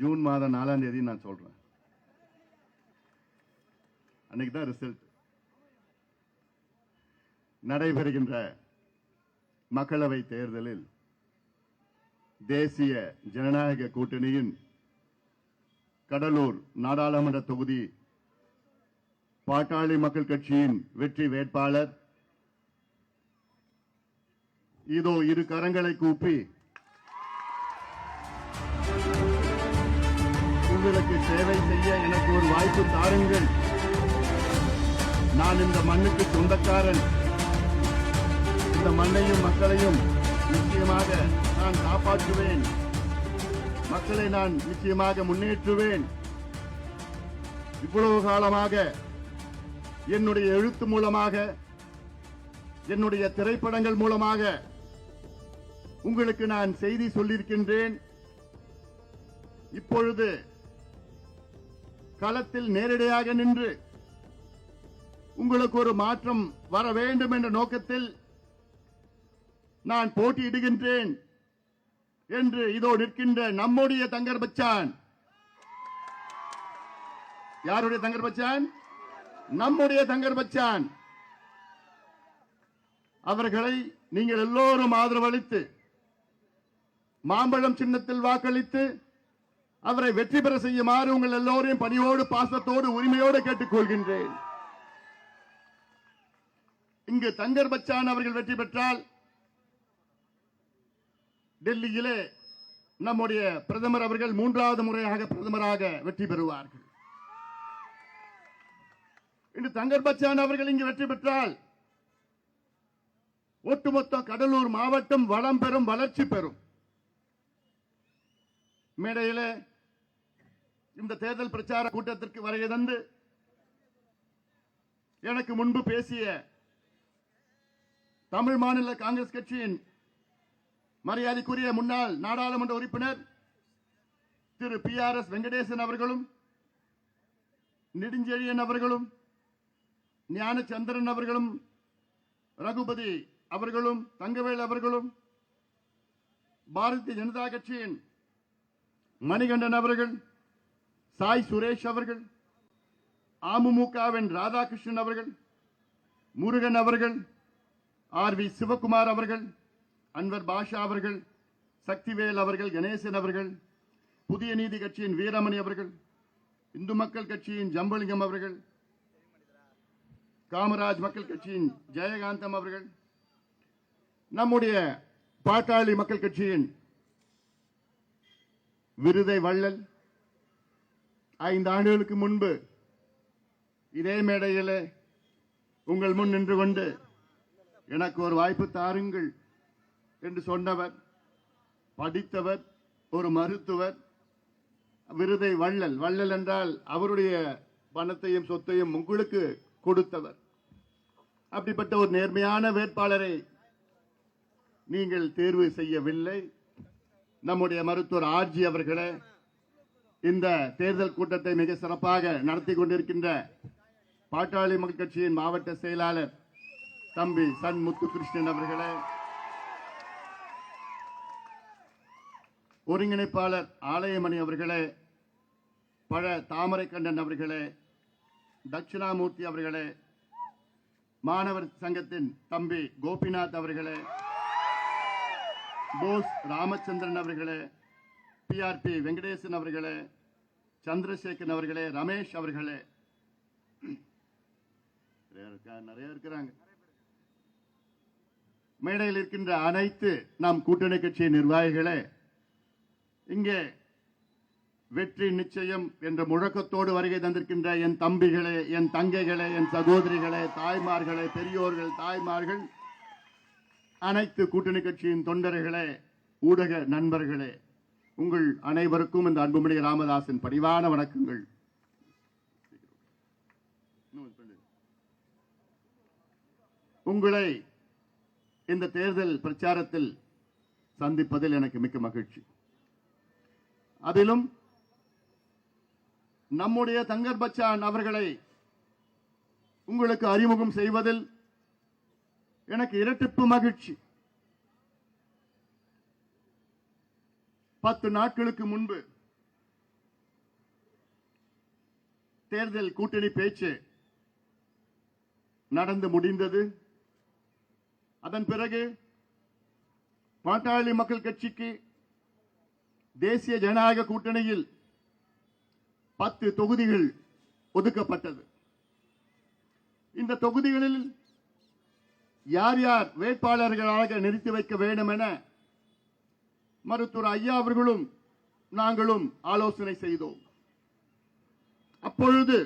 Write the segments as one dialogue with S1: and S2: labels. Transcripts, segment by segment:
S1: June மாதம் 4ஆம் தேதி நான் சொல்றேன். அன்னைக்கு தான் ரிசல்ட். நடைபெறுகின்ற மக்களவை தேர்தலில் தேசிய ஜனநாயக கூட்டணியின் கடலூர் நாடாளுமன்ற தொகுதி பாட்டாளி மக்கள் கட்சியின் வெற்றி வேட்பாளர் இதோ இரு கரங்களை கூப்பி உங்களுக்கு சேவை செய்ய எனக்கு ஒரு வாய்ப்பு தாருங்கள், நான் இந்த மண்ணுக்கு சொந்தக்காரன், இந்த மண்ணையும் மக்களையும் நிச்சயமாக நான் காப்பாற்றுவேன், மக்களை நான் நிச்சயமாக முன்னேற்றுவேன், இவ்வளவு காலமாக என்னுடைய எழுத்து மூலமாக என்னுடைய திரைப்படங்கள் மூலமாக உங்களுக்கு நான் செய்தி சொல்லியிருக்கின்றேன். இப்பொழுது களத்தில் நேரடியாக நின்று உங்களுக்கு ஒரு மாற்றம் வர வேண்டும் என்ற நோக்கத்தில் நான் போட்டியிடுகின்றேன் என்று இதோ நிற்கின்ற நம்முடைய தங்கர் பச்சான். யாருடைய தங்கர் பச்சான்? நம்முடைய தங்கர் பச்சான் அவர்களை நீங்கள் எல்லோரும் ஆதரவளித்து மாம்பழம் சின்னத்தில் வாக்களித்து அவரை வெற்றி பெற செய்யுமாறு உங்கள் எல்லோரையும் பணியோடு பாசத்தோடு உரிமையோடு கேட்டுக் கொள்கின்றேன். இங்கு தங்கர் பச்சான் அவர்கள் வெற்றி பெற்றால் டெல்லியிலே நம்முடைய பிரதமர் அவர்கள் 3வது முறையாக பிரதமராக வெற்றி பெறுவார்கள். இன்று தங்கர் பச்சான் அவர்கள் இங்கு வெற்றி பெற்றால் ஒட்டுமொத்த கடலூர் மாவட்டம் வளம் பெறும், வளர்ச்சி பெறும். மேடையில் இந்த தேர்தல் பிரச்சார கூட்டத்திற்கு வருகை தந்து எனக்கு முன்பு பேசிய தமிழ் மாநில காங்கிரஸ் கட்சியின் மரியாதைக்குரிய முன்னாள் நாடாளுமன்ற உறுப்பினர் திரு PRS வெங்கடேசன் அவர்களும், நெடுஞ்செழியன் அவர்களும், ஞானச்சந்திரன் அவர்களும், ரகுபதி அவர்களும், தங்கவேல் அவர்களும், பாரதிய ஜனதா கட்சியின் மணிகண்டன் அவர்கள், சாய் சுரேஷ் அவர்கள், அமமுகவின் ராதாகிருஷ்ணன் அவர்கள், முருகன் அவர்கள், RV சிவகுமார் அவர்கள், அன்வர் பாஷா அவர்கள், சக்திவேல் அவர்கள், கணேசன் அவர்கள், புதிய நீதி கட்சியின் வீரமணி அவர்கள், இந்து மக்கள் கட்சியின் ஜம்பலிங்கம் அவர்கள், காமராஜ் மக்கள் கட்சியின் ஜெயகாந்தம் அவர்கள், நம்முடைய பாட்டாளி மக்கள் கட்சியின் விருதை வள்ளல் 5 ஆண்டுகளுக்கு முன்பு இதே மேடையில் உங்கள் முன் நின்று கொண்டு எனக்கு ஒரு வாய்ப்பு தாருங்கள் என்று சொன்னவர், படித்தவர், ஒரு மருத்துவர், விருதை வள்ளல். வள்ளல் என்றால் அவருடைய பணத்தையும் சொத்தையும் உங்களுக்கு கொடுத்தவர். அப்படிப்பட்ட ஒரு நேர்மையான வேட்பாளரை நீங்கள் தேர்வு செய்யவில்லை. நம்முடைய மருத்துவர் RG அவர்களே, இந்த தேர்தல் கூட்டத்தை மிக சிறப்பாக நடத்தி கொண்டிருக்கின்ற பாட்டாளி மக்கள் கட்சியின் மாவட்ட செயலாளர் தம்பி சன் முத்துகிருஷ்ணன் அவர்களே, ஒருங்கிணைப்பாளர் ஆலயமணி அவர்களே, பழ தாமரைக்கண்ணன் அவர்களே, தட்சிணாமூர்த்தி அவர்களே, மாணவர் சங்கத்தின் தம்பி கோபிநாத் அவர்களே, போஸ் ராமச்சந்திரன் அவர்களே, PRP வெங்கடேசன் அவர்களே, சந்திரசேகரன் அவர்களே, ரமேஷ் அவர்களே, நிறைய இருக்கிறாங்க. மேடையில் இருக்கின்ற அனைத்து நம் கூட்டணி கட்சி நிர்வாகிகளே, இங்கே வெற்றி நிச்சயம் என்ற முழக்கத்தோடு வருகை தந்திருக்கின்ற என் தம்பிகளே, என் தங்கைகளே, என் சகோதரிகளே, தாய்மார்களே, பெரியோர்கள், தாய்மார்கள், அனைத்து கூட்டணி கட்சியின் தொண்டர்களே, ஊடக நண்பர்களே, உங்கள் அனைவருக்கும் இந்த அன்புமணி ராமதாசின் பணிவான வணக்கங்கள். உங்களை இந்த தேர்தல் பிரச்சாரத்தில் சந்திப்பதில் எனக்கு மிக்க மகிழ்ச்சி. அதிலும் நம்முடைய தங்கர் பச்சான் அவர்களை உங்களுக்கு அறிமுகம் செய்வதில் எனக்கு இரட்டிப்பு மகிழ்ச்சி. 10 நாட்களுக்கு முன்பு தேர்தல் கூட்டணி பேச்சு நடந்து முடிந்தது. அதன் பிறகு பாட்டாளி மக்கள் கட்சிக்கு தேசிய ஜனநாயக கூட்டணியில் 10 தொகுதிகள் ஒதுக்கப்பட்டது. இந்த தொகுதிகளில் யார் யார் வேட்பாளர்களாக நிறுத்தி வைக்க வேண்டும் என மருத்துவர் ஐயா அவர்களும் நாங்களும் ஆலோசனை செய்தோம். அப்பொழுது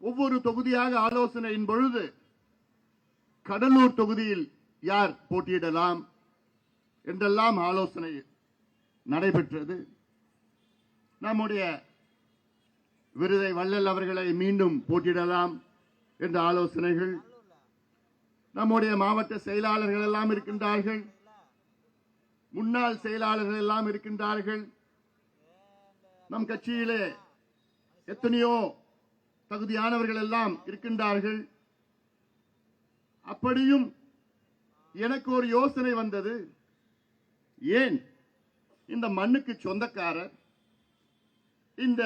S1: ஒவ்வொரு தொகுதியாக ஆலோசனையின் பொழுது கடலூர் தொகுதியில் யார் போட்டியிடலாம் என்றெல்லாம் ஆலோசனை நடைபெற்றது. நம்முடைய விருதை வள்ளல் அவர்களை மீண்டும் போட்டியிடலாம் என்ற ஆலோசனைகள். நம்முடைய மாவட்ட செயலாளர்கள் எல்லாம் இருக்கின்றார்கள், முன்னாள் செயலாளர்கள் எல்லாம் இருக்கின்றார்கள். நம் கட்சியிலே எத்தனையோ தகுதியானவர்கள் எல்லாம் இருக்கின்றார்கள். அப்படியும் எனக்கு ஒரு யோசனை வந்தது. ஏன் இந்த மண்ணுக்கு சொந்தக்காரர், இந்த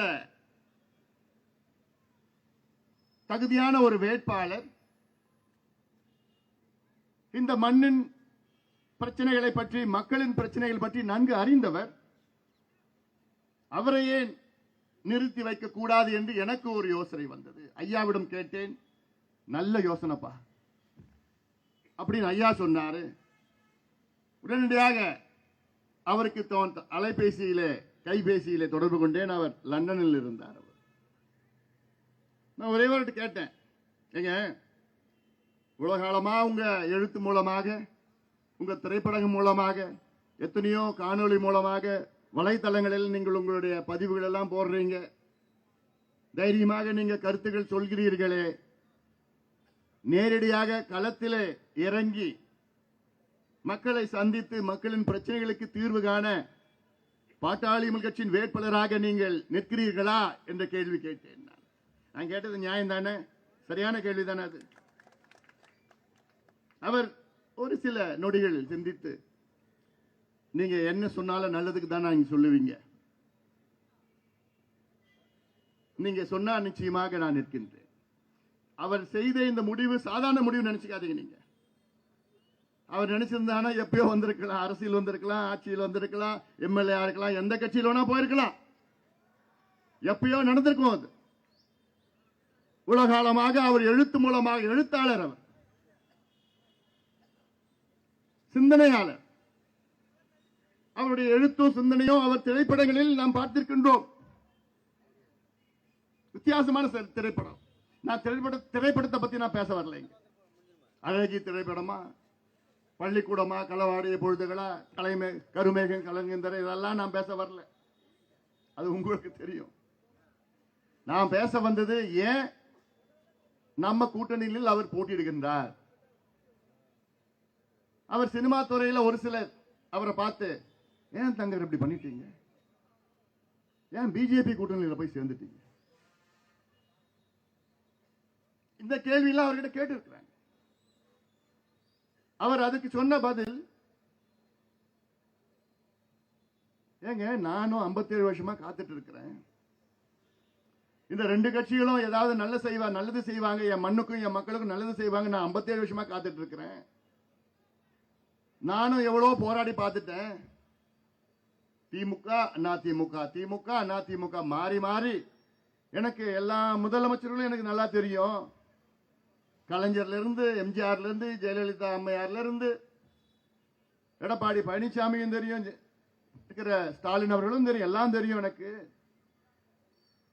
S1: தகுதியான ஒரு வேட்பாளர், இந்த மண்ணின் பிரச்சனைகளை பற்றி, மக்களின் பிரச்சனைகள் பற்றி நன்கு அறிந்தவர், அவரை ஏன் நிறுத்தி வைக்க கூடாது என்று எனக்கு ஒரு யோசனை வந்தது. ஐயாவிடம் கேட்டேன், நல்ல யோசனைப்பா அப்படின்னு ஐயா சொன்னாரு. உடனடியாக அவருக்கு அலைபேசியிலே கைபேசியிலே தொடர்பு கொண்டேன். அவர் லண்டனில் இருந்தார். நான் ஒரே ஒரு கேட்டேன், ஏங்க உலகாலமா உங்க எழுத்து மூலமாக, உங்க திரைப்படம் மூலமாக, எத்தனையோ காணொளி மூலமாக, வலைத்தளங்களில் நீங்கள் உங்களுடைய பதிவுகள் எல்லாம் போடுறீங்க, தைரியமாக நீங்க கருத்துக்கள் சொல்கிறீர்களே, நேரடியாக களத்திலே இறங்கி மக்களை சந்தித்து மக்களின் பிரச்சனைகளுக்கு தீர்வு காண பாட்டாளி மக்கள் கட்சியின் வேட்பாளராக நீங்கள் நிற்கிறீர்களா என்ற கேள்வி கேட்டேன். நான் கேட்டது நியாயம் தானே, சரியான கேள்வி தானே அது. அவர் ஒரு சில நொடிகளில் சிந்தித்து, நீங்க என்ன சொன்னாலும் நல்லதுக்கு தான் நீங்க சொல்லுவீங்க, நீங்க சொன்னா நிச்சயமாக நான் நிற்கின்றேன். அவர் செய்த இந்த முடிவு சாதாரண முடிவு நினைச்சுக்காதீங்க. நீங்க அவர் நினைச்சிருந்தானா எப்பயோ வந்திருக்கலாம், அரசியல் வந்திருக்கலாம், ஆட்சியில் வந்திருக்கலாம், எம்எல்ஏ இருக்கலாம், எந்த கட்சியில் வேணா போயிருக்கலாம், எப்பயோ நடந்திருக்கும். அது உலகாலமாக அவர் எழுத்து மூலமாக, எழுத்தாளர், அவர் சிந்தனையாளர், அவருடைய எழுத்தும் சிந்தனையும் அவர் திரைப்படங்களில் நாம் பார்த்திருக்கின்றோம். வித்தியாசமான திரைப்படம். நான் திரைப்படத்தை பத்தி நான் பேச வரல. அழகி திரைப்படமா, பள்ளிக்கூடமா, களவாடிய பொழுதுகளா, கருமேகம் கலங்கந்தர, இதெல்லாம் நான் பேச வரல. அது உங்களுக்கு தெரியும். நான் பேச வந்தது ஏன் நம்ம கூட்டணியில் அவர் போட்டியிடுகின்றார். அவர் சினிமா துறையில் ஒரு சிலர் அவரை பார்த்து, ஏன் தங்கர் இப்படி பண்ணிட்டீங்க, ஏன் பிஜேபி கூட்டணியில் போய் சேர்ந்துட்டீங்க, இந்த கேள்வியெல்லாம் அவர்கிட்ட கேட்டு இருக்கிறாங்க. அவர் அதுக்கு சொன்ன பதில், ஏங்க நானும் 57 வருஷமா காத்துட்டு இருக்கிறேன், இந்த 2 கட்சிகளும் ஏதாவது நல்லது செய்வாங்க, என் மண்ணுக்கும் என் மக்களுக்கும் நல்லது செய்வாங்க, நான் 57 வருஷமா காத்துட்டு இருக்கிறேன். நானும் எவ்வளவு போராடி பார்த்துட்டேன். திமுக அதிமுக, திமுக அதிமுக மாறி மாறி, எனக்கு எல்லா முதலமைச்சர்களும் எனக்கு நல்லா தெரியும். கலைஞர்ல இருந்து, எம்ஜிஆர்ல இருந்து, ஜெயலலிதா அம்மையார்ல இருந்து, எடப்பாடி பழனிசாமியும் தெரியும், ஸ்டாலின் அவர்களும் தெரியும், எல்லாம் தெரியும் எனக்கு.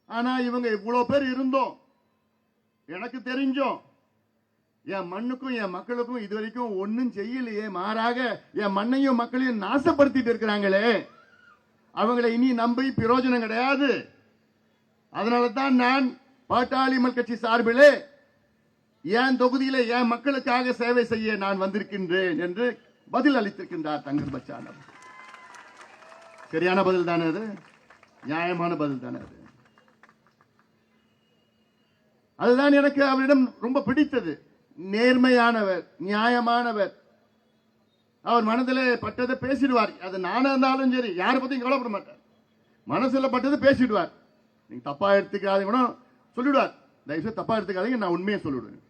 S1: ஆனா இவங்க இவ்வளவு பேர் இருந்தோம், எனக்கு தெரிஞ்சோம், என் மண்ணுக்கும் என் மக்களுக்கும் இதுவரைக்கும் ஒன்னும் செய்யலையே, மாறாக என் மண்ணையும் மக்களையும் நாசப்படுத்திட்டு இருக்கிறாங்களே, அவங்களை இனி நம்பி பிரயோஜனம் கிடையாது. அதனால தான் நான் பாட்டாளி மக்கள் கட்சி சார்பிலே என் தொகுதியில என் மக்களுக்காக சேவை செய்ய நான் வந்திருக்கின்றேன் என்று பதில் அளித்திருக்கின்றார் தங்கர் பச்சான். சரியான பதில் தானே அது? நியாயமான பதில் தானே அது? அதுதான் எனக்கு அவரிடம் ரொம்ப பிடித்தது. நேர்மையானவர், நியாயமானவர். அவர் மனதிலே பட்டதை பேசிடுவார். அது நானா இருந்தாலும் சரி, யாரை பத்தியும் கவலைப்பட மாட்டார். மனசுல பட்டதை பேசிடுவார். நீங்க தப்பா எடுத்துக்காதீங்க சொல்லிவிடுவார். தயவுசெய்து தப்பா எடுத்துக்காதீங்க, நான் உண்மையை சொல்லிவிடுவேன்.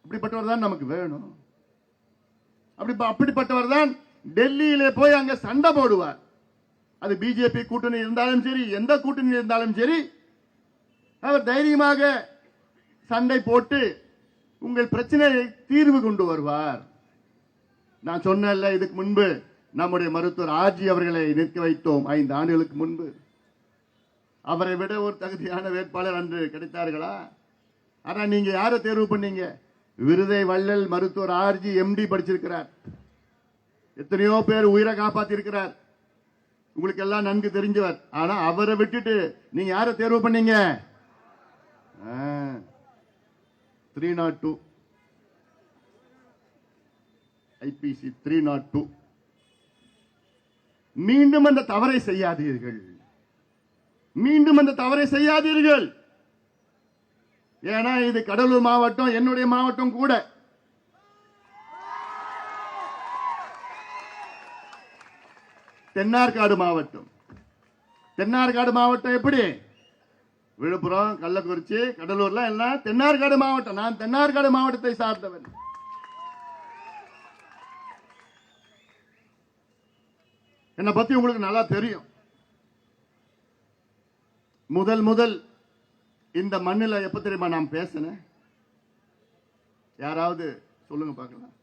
S1: அப்படிப்பட்டவர் தான் நமக்கு வேணும். அப்படிப்பட்டவர் தான் டெல்லியிலே போய் அங்க சண்டை போடுவார். அது பிஜேபி கூட்டணி இருந்தாலும் சரி, எந்த கூட்டணி இருந்தாலும் சரி, அவர் தைரியமாக சண்டை போட்டு உங்கள் பிரச்சனையை தீர்வு கொண்டு வருவார். நான் சொன்னேன்ல, இதுக்கு முன்பு நம்முடைய மருத்துவர் ஆர்ஜி அவர்களை நிற்க வைத்தோம் 5 ஆண்டுகளுக்கு முன்பு. அவரை விட ஒரு தகுதியான வேட்பாளர் அன்று கிடைத்தார்களா? ஆனா நீங்க யாரை தேர்வு பண்ணீங்க? விருதை வள்ளல் மருத்துவர் ஆர்ஜி எம்டி படிச்சிருக்கிறார். எத்தனையோ பேர் உயிரை காப்பாத்தி இருக்கிறார். உங்களுக்கு எல்லாம் நன்கு தெரிஞ்சவர். ஆனா அவரை விட்டுட்டு நீங்க யாரை தேர்வு பண்ணீங்க? 302 ஐபிசி 302. மீண்டும் அந்த தவறை செய்யாதீர்கள். மீண்டும் அந்த தவறை செய்யாதீர்கள். ஏன்னா இது கடலூர் மாவட்டம், என்னுடைய மாவட்டம் கூட. தென்னார்காடு மாவட்டம். தென்னார்காடு மாவட்டம் எப்படி? விழுப்புரம், கள்ளக்குறிச்சி, கடலூர்ல எல்லாம் தென்னார்காடு மாவட்டம். நான் தென்னார்காடு மாவட்டத்தை சார்ந்தவன். என்னை பத்தி உங்களுக்கு நல்லா தெரியும். முதல் இந்த மண்ணில் எப்ப தெரியுமா நான் பேசினேன்? யாராவது சொல்லுங்க பார்க்கலாம்.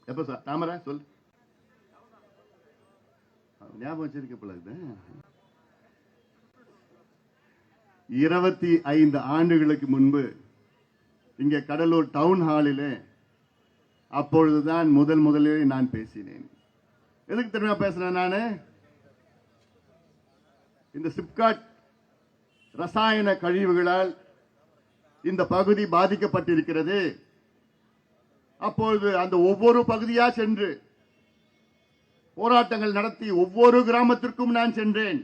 S1: எப்ப சார்? தாமரை சொல்லு. ஞாபகம் வச்சிருக்க போல 25 ஆண்டுகளுக்கு முன்பு இங்கே கடலூர் டவுன் ஹாலிலே அப்பொழுதுதான் முதலில் நான் பேசினேன். எதுக்கு தெரியுமா பேசுறேன்? நானு இந்த சிப்காட் ரசாயன கழிவுகளால் இந்த பகுதி பாதிக்கப்பட்டிருக்கிறது. அப்பொழுது அந்த ஒவ்வொரு பகுதியா சென்று போராட்டங்கள் நடத்தி ஒவ்வொரு கிராமத்திற்கும் நான் சென்றேன்.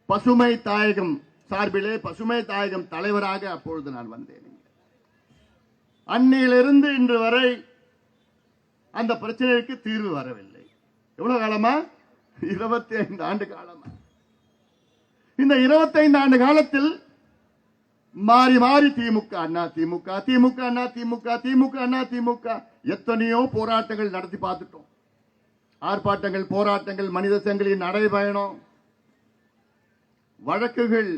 S1: பசுமை தாயகம் சார்பிலே பசுமை தாயகம் தலைவராக அப்பொழுது நான் வந்தேன். அன்னையிலிருந்து இன்று வரை அந்த பிரச்சனைக்கு தீர்வு வரவில்லை. எவ்வளவு காலமா? 25 ஆண்டு காலமா. இந்த 25 ஆண்டு காலத்தில் மாறி மாறி திமுக அண்ணா திமுக, திமுக அண்ணா திமுக, திமுக அண்ணா திமுக எத்தனையோ போராட்டங்கள் நடத்தி பார்த்துட்டோம். ஆர்ப்பாட்டங்கள், போராட்டங்கள், மனித சங்கிலியின் நடைபயணம், வழக்குகள்,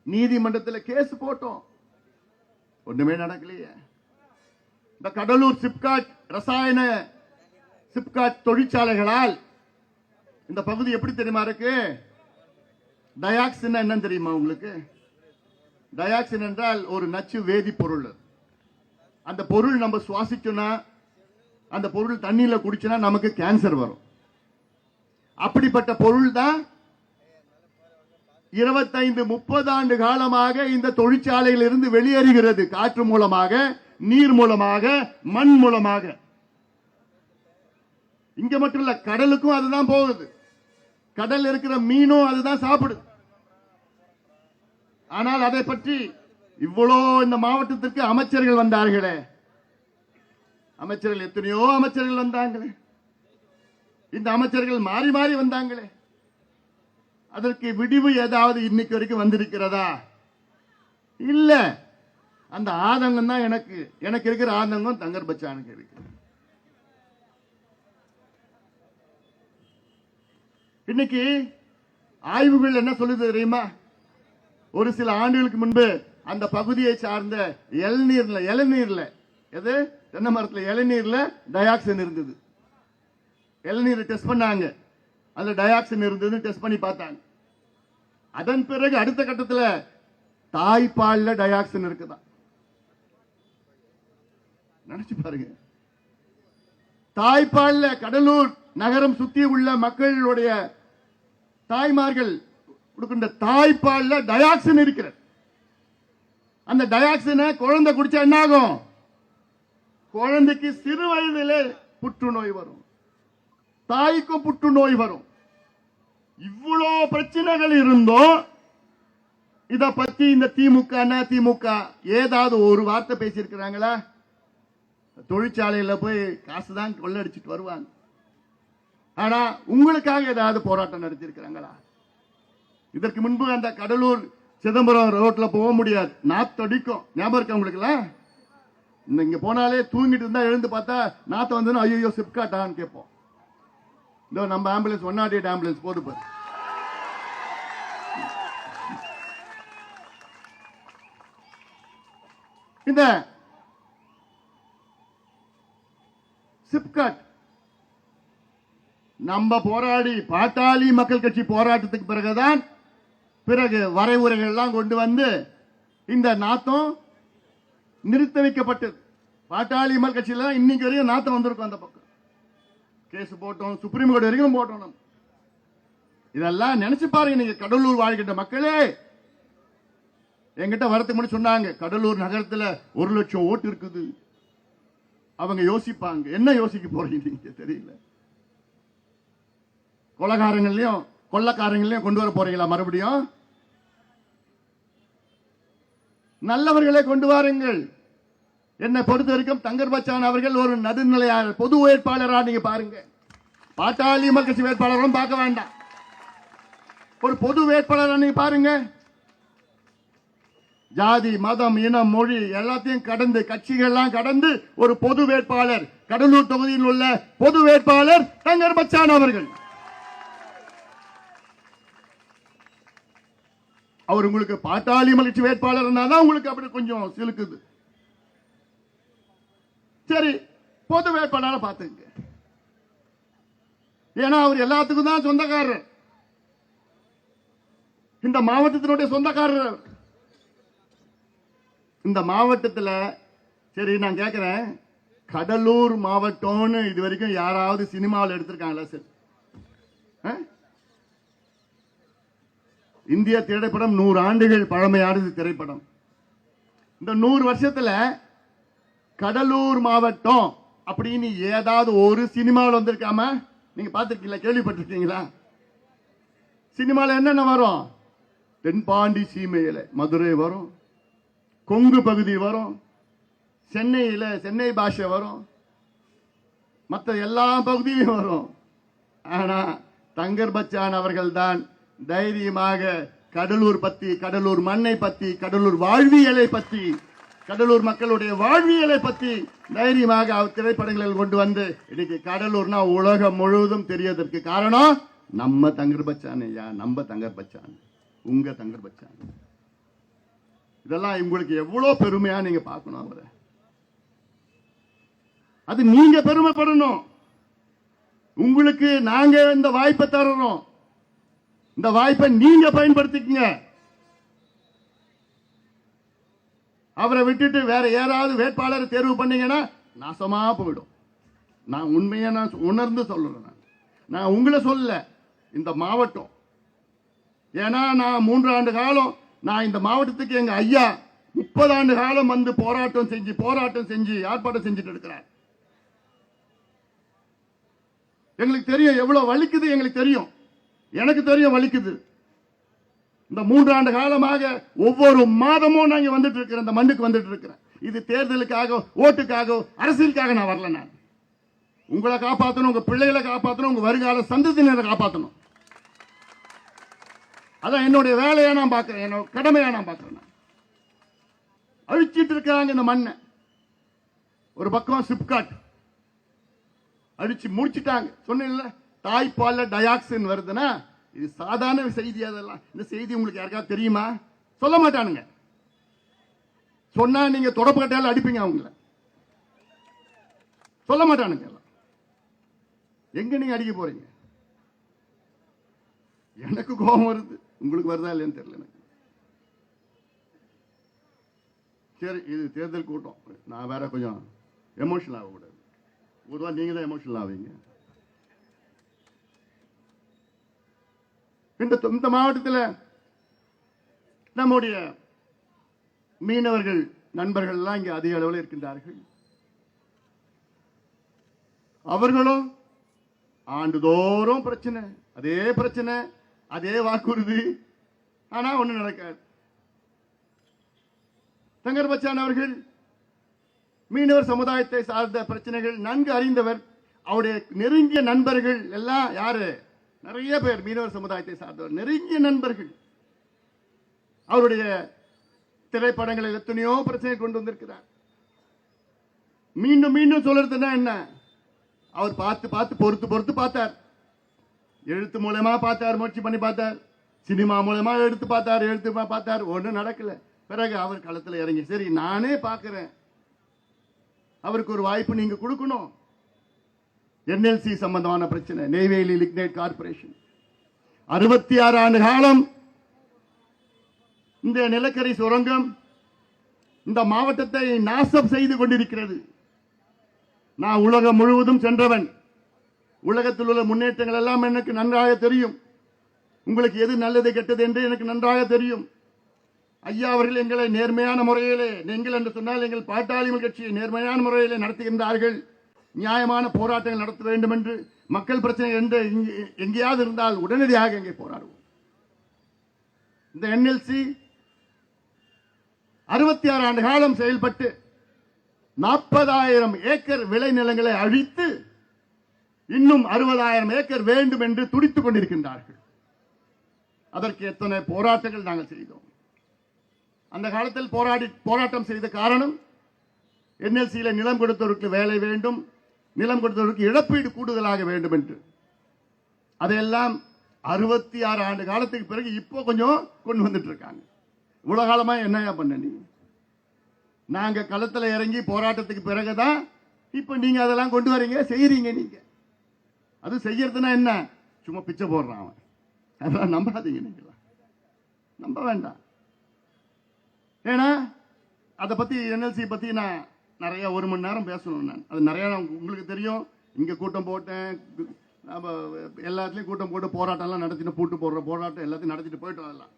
S1: நீதிமன்றத்தில் கேஸ் போட்டோம். ஒண்ணுமே நடக்கலையே. இந்த கடலூர் சிப்காட் ரசாயன சிப்காட் தொழிற்சாலைகளால் இந்த பகுதி எப்படி தெரியுமா இருக்கு? டயாக்சின் என்னன்னு தெரியுமா உங்களுக்கு? டயாக்சின் என்றால் ஒரு நச்சு வேதிப்பொருள். அந்த பொருள் நம்ம சுவாசிச்சோம்னா, அந்த பொருள் தண்ணியில குடிச்சோம்னா நமக்கு கேன்சர் வரும். அப்படிப்பட்ட பொருள் தான் 25-30 ஆண்டு காலமாக இந்த தொழிற்சாலையில் இருந்து வெளியேறுகிறது. காற்று மூலமாக, நீர் மூலமாக, மண் மூலமாக. இங்க மட்டும் இல்ல, கடலுக்கும் அதுதான் போகுது. கடல் இருக்கிற மீனும் அதுதான் சாப்பிடுது. ஆனால் அதை பற்றி இவ்வளோ இந்த மாவட்டத்திற்கு அமைச்சர்கள் வந்தார்களே, அமைச்சர்கள் எத்தனையோ அமைச்சர்கள் வந்தாங்களே, இந்த அமைச்சர்கள் மாறி மாறி வந்தாங்களே, அதற்கு விடிவு ஏதாவது இன்னைக்கு வரைக்கும் வந்திருக்கிறதா? இல்ல. அந்த ஆதங்கம் தான் எனக்கு இருக்கிற ஆதங்கம் தங்கர் பச்சானுக்கு இருக்கு. இன்னைக்கு ஆய்வுகள் என்ன சொல்லுது தெரியுமா? ஒரு சில ஆண்டுகளுக்கு முன்பு அந்த பகுதியை சார்ந்த இளநீர்ல எது தென்னை மரத்தில் இளநீர்ல டயாக்சின் இருந்தது. இளநீர் டெஸ்ட் பண்ணாங்க, அதுல டயாக்சின் இருந்தது, டெஸ்ட் பண்ணி பார்த்தாங்க. அதன் பிறகு அடுத்த கட்டத்தில் தாய்ப்பால்ல டயாக்சின் இருக்குதான். நினைச்சு பாருங்க. தாய்ப்பால்ல கடலூர் நகரம் சுத்தி உள்ள மக்களுடைய தாய்மார்கள் கொடுக்கின்ற தாய்ப்பால்ல டயாக்சின் இருக்கிறது. அந்த டயாக்சினை குழந்தை குடிச்சா என்ன ஆகும்? குழந்தைக்கு சிறு வயதிலே புற்றுநோய் வரும், தாய்க்கும் புற்றுநோய் வரும். இவ்வளோ பிரச்சனைகள் இருந்தோம். இத பத்தி இந்த திமுக திமுக ஏதாவது ஒரு வார்த்தை பேசியிருக்கிறாங்களா? தொழிற்சாலையில போய் காசு தான் கொள்ளடிச்சிட்டு வருவாங்க. ஆனா உங்களுக்காக ஏதாவது போராட்டம் நடத்தி இருக்கிறாங்களா? இதற்கு முன்பு அந்த கடலூர் சிதம்பரம் ரோட்ல போக முடியாது, நாத்தடிக்கும். ஞாபகம் இருக்கா உங்களுக்குலாம்? இங்க போனாலே தூங்கிட்டு இருந்தா எழுந்து பார்த்தா நாத்த வந்து ஐயோ சிப்காட்டான்னு கேட்போம். இந்த நம்ம ஆம்புலன்ஸ் 108 ஆம்புலன்ஸ் போது பாரு. இந்த சிப்காட் நம்ம போராடி பாட்டாளி மக்கள் கட்சி போராட்டத்துக்கு பிறகுதான் பிறகு வரைவுரைகள் எல்லாம் கொண்டு வந்து இந்த நாத்தம் நிறுத்த வைக்கப்பட்டது. பாட்டாளி மக்கள் கட்சியில இன்னைக்கு வரையும் நாத்தம் வந்திருக்கும். அந்த பக்கம் கேஸ் போட்டோம், சுப்ரீம் கோர்ட் வரைக்கும் போட்டோம். நம்ம இதெல்லாம் நினைச்சு பாருங்க. நீங்க கடலூர் வாழ்கின்ற மக்களே என்கிட்ட வரத்துக்கு முன்னாடி சொன்னாங்க, கடலூர் நகரத்துல 1 லட்சம் ஓட்டு இருக்குது. அவங்க யோசிப்பாங்க, என்ன யோசிக்க போறீங்க நீங்க தெரியல. கொள்ளக்காரங்களையும் கொண்டு வர போறீங்களா மறுபடியும்? நல்லவர்களை கொண்டு வாருங்கள். என்னை பொறுத்த வரைக்கும் தங்கர் பச்சான் அவர்கள் ஒரு நடுநிலையாளர், பொது வேட்பாளரா நீங்க பாருங்க. பாட்டாளி மக்கள் கட்சி வேட்பாளரும் பார்க்க வேண்டாம், ஒரு பொது வேட்பாளரா நீங்க பாருங்க. ஜாதி மதம் இனம் மொழி எல்லாத்தையும் கடந்து, கட்சிகள்லாம் கடந்து ஒரு பொது வேட்பாளர், கடலூர் தொகுதியில் உள்ள பொது வேட்பாளர் தங்கர் பச்சான் அவர்கள். அவர் உங்களுக்கு பாட்டாளி மகிழ்ச்சி வேட்பாளர் தான் உங்களுக்கு அப்படி கொஞ்சம் சிலுக்குது. சரி, பொது வேட்பாளரை பார்த்துங்க. ஏன்னா அவர் எல்லாத்துக்கும் தான் சொந்தக்காரர், இந்த மாவட்டத்தினுடைய சொந்தக்காரர். இந்த மாவட்டத்தில் சரி நான் கேட்கிறேன், கடலூர் மாவட்டம்னு இது வரைக்கும் யாராவது சினிமாவில் எடுத்திருக்காங்களா? சரி, இந்திய திரைப்படம் 100 ஆண்டுகள் பழமையானது திரைப்படம். இந்த 100 வருஷத்துல கடலூர் மாவட்டம் அப்படின்னு ஏதாவது ஒரு சினிமாவில் வந்திருக்காம? நீங்க பார்த்திருக்கீங்களா, கேள்விப்பட்டிருக்கீங்களா? சினிமாவில் என்னென்ன வரும்? தென்பாண்டி சீமையில மதுரை வரும், கொங்கு பகுதி வரும், சென்னையில சென்னை பாஷை வரும், மற்ற எல்லா பகுதியிலும் வரும். ஆனா தங்கர் பச்சான் அவர்கள் தான் தைரியமாக கடலூர் பத்தி, கடலூர் மண்ணை பத்தி, கடலூர் வாழ்வியலை பத்தி, கடலூர் மக்களுடைய வாழ்வியலை பத்தி தைரியமாக திரைப்படங்களில் கொண்டு வந்து இன்னைக்கு கடலூர்னா உலகம் முழுவதும் தெரியறதற்கு காரணம் நம்ம தங்கர் பச்சான். நம்ம தங்கர் பச்சான், உங்க தங்கர் பச்சான். இதெல்லாம் உங்களுக்கு எவ்வளவு பெருமையா நீங்க பார்க்கணும் அவரை. அது நீங்க பெருமைப்படணும். உங்களுக்கு நாங்க இந்த வாய்ப்பை தரணும், இந்த வாய்ப்பை நீங்க பயன்படுத்திக்கங்க. அவரை விட்டுட்டு வேற யாராவது வேட்பாளரை தேர்வு பண்ணீங்கன்னா நாசமா போயிடும். நான் உண்மையா நான் உணர்ந்து சொல்றேன். நான் உங்களை சொல்ல, இந்த மாவட்டம். ஏன்னா நான் 3 ஆண்டு காலம் நான் இந்த மாவட்டத்துக்கு எங்க ஐயா 30 ஆண்டு காலம் வந்து போராட்டம் செஞ்சு ஆர்ப்பாட்டம் செஞ்சுட்டு இருக்கிறார். எங்களுக்கு தெரியும் எவ்வளவு வலிக்குது, எங்களுக்கு தெரியும், எனக்கு தெரியும் வலிக்குது. இந்த 3 ஆண்டு காலமாக ஒவ்வொரு மாதமும் நாங்க வந்துட்டு இருக்கிறேன், இந்த மண்ணுக்கு வந்துட்டு இருக்கிறேன். இது தேர்தலுக்காக, ஓட்டுக்காக, அரசியலுக்காக நான் வரல. நான் உங்களை காப்பாற்றணும், உங்க பிள்ளைகளை காப்பாற்றணும், உங்க வருங்கால சந்ததியினரை காப்பாற்றணும். அதான் என்னுடைய வேலையா நான் பார்க்கிறேன், என்னோட கடமையா நான் பார்க்கிறேன். அழிச்சிட்டு இருக்கிறாங்க இந்த மண்ணை. ஒரு பக்கம் சிப்காட் அடிச்சு முடிச்சுட்டாங்க. சொன்ன தாய்ப்பால்ல டயாக்சின் வருதுன்னா இது சாதாரண செய்தி. அதெல்லாம் இந்த செய்தி உங்களுக்கு யாருக்காவது தெரியுமா? சொல்ல மாட்டானுங்க. சொன்னா நீங்க தொடப்பக்கட்டையால அடிப்பீங்க அவங்கள. சொல்ல மாட்டானுங்க. எங்க நீங்க அடிக்க போறீங்க? எனக்கு கோபம் வருது, உங்களுக்கு வருதா இல்லைன்னு தெரியல எனக்கு. சரி, இது தேர்தல் கூட்டம், நான் வேற கொஞ்சம் எமோஷனல் ஆகக்கூடாது. பொதுவாக நீங்க தான் எமோஷனல் ஆவீங்க. இந்த மாவட்டத்தில் நம்முடைய மீனவர்கள் நண்பர்கள் எல்லாம் இங்கே அதிக அளவில் இருக்கின்றார்கள். அவர்களும் ஆண்டுதோறும் பிரச்சனை, அதே வாக்குறுதி, ஆனா ஒண்ணு நடக்காது. தங்கர் பச்சான் அவர்கள் மீனவர் சமுதாயத்தை சார்ந்த பிரச்சனைகள் நன்கு அறிந்தவர். அவருடைய நெருங்கிய நண்பர்கள் எல்லாம் யாரு? நிறைய பேர் மீனவர் சமுதாயத்தை சார்ந்தவர், நெருங்கிய நண்பர்கள். அவருடைய திரைப்படங்களில் எத்தனையோ பிரச்சனை கொண்டு வந்திருக்கிறார். மீண்டும் மீண்டும் சொல்றதுன்னா என்ன, அவர் பார்த்து பார்த்து பொறுத்து பொறுத்து பார்த்தார். எழுத்து மூலமா பார்த்தார், முயற்சி பண்ணி பார்த்தார், சினிமா மூலமா எடுத்து பார்த்தார், ஒன்றும் நடக்கல. பிறகு அவர் களத்தில் இறங்கி, சரி நானே பார்க்கிறேன், அவருக்கு ஒரு வாய்ப்பு நீங்க கொடுக்கணும். என்எல்சி சம்பந்தமான பிரச்சனை, நெய்வேலி லிக்னைட் கார்பரேஷன் 66 ஆண்டு காலம் இந்த நிலக்கரி சுரங்கம் இந்த மாவட்டத்தை நாசம் செய்து கொண்டிருக்கிறது. நான் உலகம் முழுவதும் சென்றவன், உலகத்தில் உள்ள முன்னேற்றங்கள் எல்லாம் எனக்கு நன்றாக தெரியும். உங்களுக்கு எது நல்லது கெட்டது என்று எனக்கு நன்றாக தெரியும். ஐயா அவர்கள் எங்களை நேர்மையான முறையிலே, நீங்கள் என்று சொன்னால் எங்கள் பாட்டாளி கட்சியை நேர்மையான முறையிலே நடத்துகின்றார்கள். நியாயமான போராட்டங்கள் நடத்த வேண்டும் என்று, மக்கள் பிரச்சனை என்று எங்கேயாவது இருந்தால் உடனடியாக எங்கே போராடுவோம். இந்த என்எல்சி 66 ஆண்டு காலம் செயல்பட்டு 40,000 ஏக்கர் விளைநிலங்களை அழித்து இன்னும் 60,000 ஏக்கர் வேண்டும் என்று துடித்துக் கொண்டிருக்கின்றார்கள். அதற்கு எத்தனை போராட்டங்கள் நாங்கள் செய்தோம். அந்த காலத்தில் போராட்டம் செய்த காரணம், என்எல்சியில் நிலம் கொடுத்தவருக்கு வேலை வேண்டும், நிலம் கொடுத்தவருக்கு இழப்பீடு கூடுதலாக வேண்டும் என்று. அதையெல்லாம் 66 ஆண்டு காலத்துக்கு பிறகு இப்போ கொஞ்சம் கொண்டு வந்துட்டு இருக்காங்க. இவ்வளவு காலமா என்னையா பண்ண நீ? நாங்க களத்தில் இறங்கி போராட்டத்துக்கு பிறகுதான் இப்ப நீங்க அதெல்லாம் கொண்டு வரீங்க, செய்யறீங்க. நீங்க அது செய்யறதுன்னா என்ன, சும்மா பிச்சை போடுறான் அவன். அதெல்லாம் நம்பாதீங்க, நீங்களா நம்ப வேண்டாம். ஏன்னா அதை பத்தி, என்எல்சி பத்தி நான் நிறைய 1 மணி நேரம் பேசணும். நான் அது நிறைய உங்களுக்கு தெரியும். இங்க கூட்டம் போட்டேன், எல்லாத்துலயும் கூட்டம் போட்டு போராட்டம் எல்லாம் நடத்திட்டு, பூட்டு போடுற போராட்டம் எல்லாத்தையும் நடத்திட்டு போயிட்டோம் அதெல்லாம்.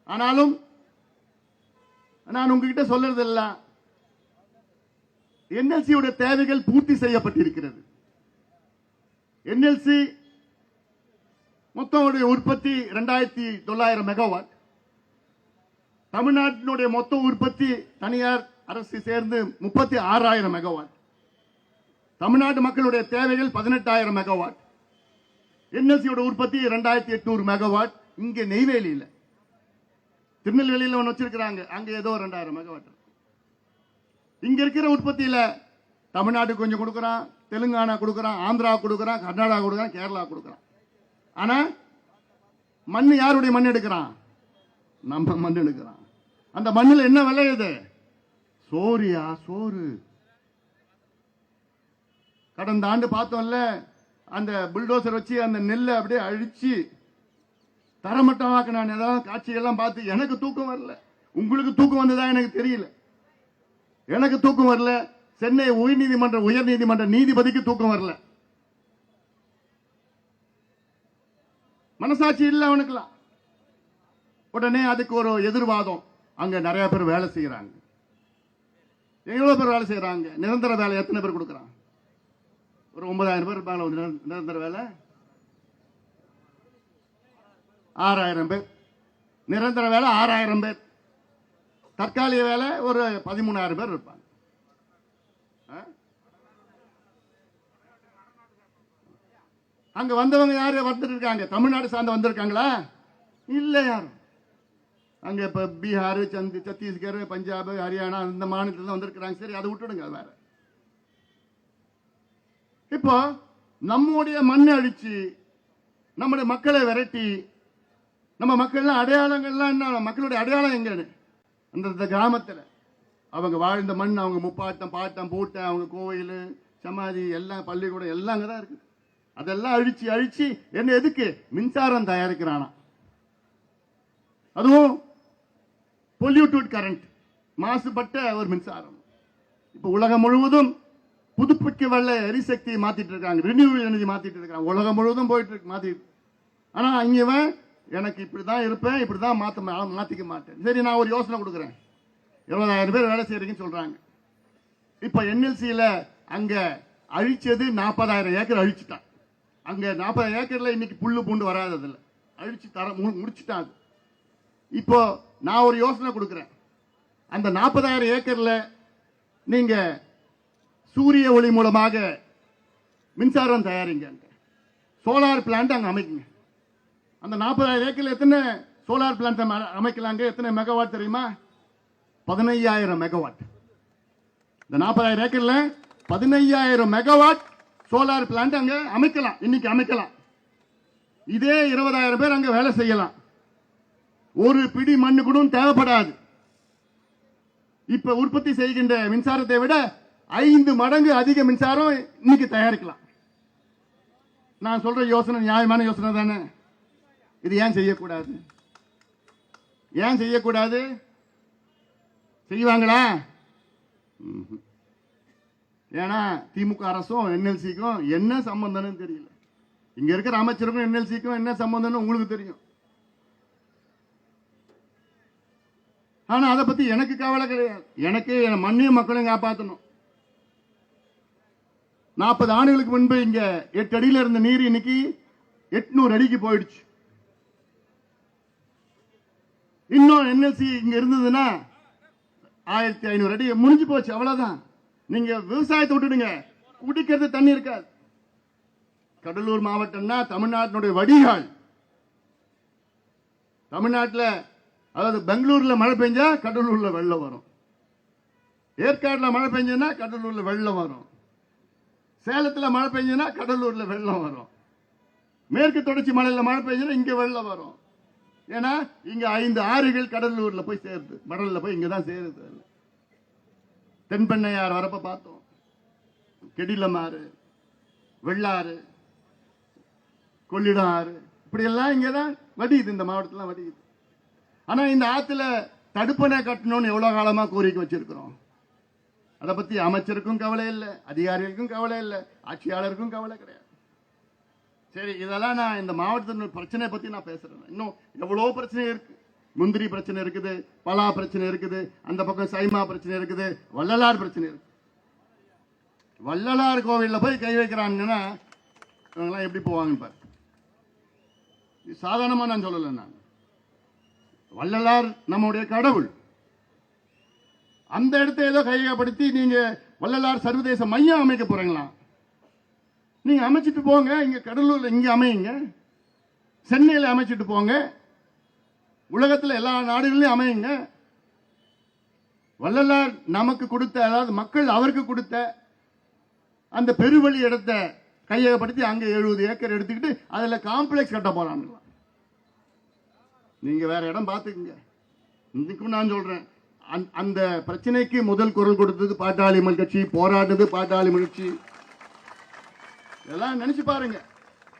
S1: ஆனாலும் நான் உங்ககிட்ட சொல்றது எல்லாம், என்எல்சியோட தேவைகள் பூர்த்தி செய்யப்பட்டிருக்கிறது. என்எல்சி மொத்தம் உற்பத்தி 2,900 மெகாவாட். தமிழ்நாட்டினுடைய மொத்த உற்பத்தி தனியார் அரசு சேர்ந்து 36,000 மெகாவாட். தமிழ்நாட்டு மக்களுடைய தேவைகள் 18,000 மெகாவாட். என்எல்சியோட உற்பத்தி 2,800 மெகாவாட். இங்க நெய்வேலியில், திருநெல்வேலியில் ஒன்று வச்சிருக்கிறாங்க, அங்க ஏதோ 2,000 மெகாவாட். இங்க இருக்கிற உற்பத்தியில தமிழ்நாடு கொஞ்சம் கொடுக்கறான், தெலுங்கானா கொடுக்கறான், ஆந்திரா கொடுக்கறான், கர்நாடகா கொடுக்கறான், கேரளா கொடுக்கறான். ஆனா மண் யாருடைய மண் எடுக்கிறான்? நம்ம மண் எடுக்கிறான். அந்த மண்ணில் என்ன விளையுது? சோரியா, சோறு. கடந்த ஆண்டு பார்த்தோம்ல, அந்த புல்டோசர் வச்சு அந்த நெல்லை அப்படியே அழிச்சு தரமட்டமாக்க. நான் ஏதாவது காட்சிகள்லாம் பார்த்து எனக்கு தூக்கம் வரல. உங்களுக்கு தூக்கம் வந்ததா எனக்கு தெரியல. எனக்கு தூக்கம் வரல. சென்னை உயர் நீதிமன்ற நீதிபதிக்கு தூக்கம் வரல. மனசாட்சி இல்லை அவனுக்குலாம். உடனே அதுக்கு ஒரு எதிர்வாதம். அங்க நிறைய பேர் வேலை செய்யறாங்க. எவ்வளவு பேர் வேலை செய்யறாங்க? நிரந்தர வேலை எத்தனை பேர் கொடுக்கறாங்க? ஒரு 9,000 பேர் இருப்பாங்க நிரந்தர வேலை. 6,000 பேர் நிரந்தர வேலை, 6,000 பேர். தற்காலிக வேலை ஒரு 13,000 பேர் இருப்பாங்க. அங்க வந்தவங்க யாரு வந்துட்டு இருக்காங்க? தமிழ்நாடு சார்ந்த வந்திருக்காங்களா? இல்ல யாரும். அங்க இப்ப பீகார், சத்தீஸ்கர், பஞ்சாப், ஹரியானா இந்த மாநிலத்தில் வந்திருக்கிறாங்க. சரி, அதை விட்டுடுங்க, வேற. இப்போ நம்முடைய மண்ணை அழிச்சு நம்முடைய மக்களை விரட்டி, நம்ம மக்கள் அடையாளங்கள்லாம் என்ன? மக்களுடைய அடையாளம் எங்க? அந்த கிராமத்தில் அவங்க வாழ்ந்த மண், அவங்க முப்பாட்டம், பாட்டம், பூட்டம், அவங்க கோவில், சமாதி எல்லாம், பள்ளிக்கூடம் எல்லாம் அங்கதான் இருக்கு. அதெல்லாம் அழிச்சு அழிச்சு என்ன எதுக்கு? மின்சாரம் தயாரிக்கிறானா. அதுவும் பொல்யூட்டட் கரண்ட், மாசுபட்ட ஒரு மின்சாரம். இப்ப உலகம் முழுவதும் புதுப்பிக்க வல்ல எரிசக்தி மாத்திட்டு இருக்காங்க, ரினியூவல் எனர்ஜி மாத்திட்டு இருக்காங்க. உலகம் முழுவதும் போயிட்டு இருக்கு, மாத்திட்டு. ஆனா இங்கவன் எனக்கு இப்படிதான் இருப்பேன், இப்படிதான் மாத்திக்க மாட்டேன். சரி, நான் ஒரு யோசனை கொடுக்குறேன். 20,000 பேர் வேலை செய்யறீங்கன்னு சொல்றாங்க. இப்ப என்எல்சியில அங்க அழிச்சது 40,000 ஏக்கர் அழிச்சுட்டான். அங்க 40 ஏக்கர்ல இன்னைக்கு புல்லு பூண்டு வராது, அதுல அழிச்சு முடிச்சுட்டான். இப்போ நான் ஒரு யோசனை கொடுக்கிறேன். அந்த 40,000 ஏக்கர்ல நீங்க சூரிய ஒளி மூலமாக மின்சாரம் தயாரிங்க, சோலார் பிளான்ட் அங்க அமைக்குங்க. அந்த 40,000 ஏக்கர்ல எத்தனை சோலார் பிளான்ட் அமைக்கலாங்க. எத்தனை மெகாவாட் தெரியுமா? 15,000 மெகாவாட். இந்த 40,000 ஏக்கர்ல 15,000 மெகாவாட் சோலார் பிளான்ட் அங்க அமைக்கலாம். இன்னைக்கு அமைக்கலாம். இதே 20,000 பேர் அங்க வேலை செய்யலாம். ஒரு பிடி மண்ணு கூட தேவைப்படாது. இப்ப உற்பத்தி செய்கின்ற மின்சாரத்தை விட 5 மடங்கு அதிக மின்சாரம் இன்னைக்கு தயாரிக்கலாம். நான் சொல்ற யோசனை நியாயமான யோசனை தானே? இது ஏன் செய்யக்கூடாது? ஏன் செய்யக்கூடாது? செய்வாங்களா? ஏன்னா திமுக அரசும் என்எல்சிக்கும் என்ன சம்பந்தம்னு தெரியல. இங்க இருக்கிற அமைச்சருக்கும் என்எல்சிக்கும் என்ன சம்பந்தம்னு உங்களுக்கு தெரியும். ஆனா அதை பத்தி எனக்கு கவலை கிடையாது. எனக்கு என் மண்ணையும் மக்களையும் காப்பாற்றணும். 40 ஆண்டுகளுக்கு முன்பு இங்க 8 அடியில இருந்த நீர் இன்னைக்கு 800 அடிக்கு போயிடுச்சு. இன்னும் என்எல்சி இங்க இருந்ததுன்னா 1500 அடி முடிஞ்சு போச்சு. அவ்வளவுதான். நீங்க விவசாயத்தை விட்டுடுங்க, குடிக்கிறது தண்ணி இருக்காது. கடலூர் மாவட்டம்னா தமிழ்நாட்டினுடைய வடிகால். தமிழ்நாட்டில் அதாவது பெங்களூர்ல மழை பெஞ்சா கடலூர்ல வெள்ளம் வரும். ஏற்காடுல மழை பெஞ்சதுன்னா கடலூர்ல வெள்ளம் வரும். சேலத்துல மழை பெஞ்சதுன்னா கடலூர்ல வெள்ளம் வரும். மேற்கு தொடர்ச்சி மலையில மழை பெஞ்சதுன்னா இங்க வெள்ளம் வரும். ஏன்னா இங்க 5 ஆறுகள் கடலூர்ல போய் சேருது. மடல்ல போய் இங்கதான் சேருது. தென்பெண்ணையார் வரப்ப பார்த்தோம். கெடிலம் ஆறு, வெள்ளாறு, கொள்ளிடம் ஆறு, இப்படி எல்லாம் இங்கதான் வடியுது. இந்த மாவட்டத்தில் வடியுது. ஆனா இந்த ஆத்துல தடுப்பணை கட்டணும்னு எவ்வளவு காலமா கோரிக்கை வச்சிருக்கிறோம். அதை பத்தி அமைச்சருக்கும் கவலை இல்லை, அதிகாரிகளுக்கும் கவலை இல்லை, ஆட்சியாளருக்கும் கவலை கிடையாது. சரி, இதெல்லாம் நான் இந்த மாவட்டத்தின் பிரச்சனை பத்தி நான் பேசுறேன். இன்னும் எவ்வளவு பிரச்சனை இருக்கு. முந்திரி பிரச்சனை இருக்குது, பலா பிரச்சனை இருக்குது, அந்த பக்கம் சைமா பிரச்சனை இருக்குது, வள்ளலார் பிரச்சனை இருக்கு. வள்ளலார் கோவில்ல போய் கை வைக்கிறாங்கன்னா இவங்கெல்லாம் எப்படி போவாங்கன்னு பாரு. சாதாரணமா நான் சொல்லல. நான் வள்ளலார் நம்முடைய கடவுள். அந்த இடத்தை ஏதோ கையகப்படுத்தி நீங்க வள்ளலார் சர்வதேச மையம் அமைக்க போறீங்களா? நீங்க அமைச்சிட்டு போங்க. இங்க கடலூர்ல இங்க அமையுங்க, சென்னையில் அமைச்சிட்டு போங்க, உலகத்தில் எல்லா நாடுகளிலும் அமையுங்க. வள்ளலார் நமக்கு கொடுத்த, அதாவது மக்கள் அவருக்கு கொடுத்த அந்த பெருவழி இடத்தை கையகப்படுத்தி அங்க 70 ஏக்கர் எடுத்துக்கிட்டு அதுல காம்ப்ளெக்ஸ் கட்ட போறாங்க. நீங்க வேற இடம் பார்த்துக்குங்க. இன்னைக்கும் நான் சொல்றேன், அந்த பிரச்சனைக்கு முதல் குரல் கொடுத்தது பாட்டாளி மக்கள் கட்சி, போராடுறது பாட்டாளி மக்கள் கட்சி. இதெல்லாம் நினைச்சு பாருங்க.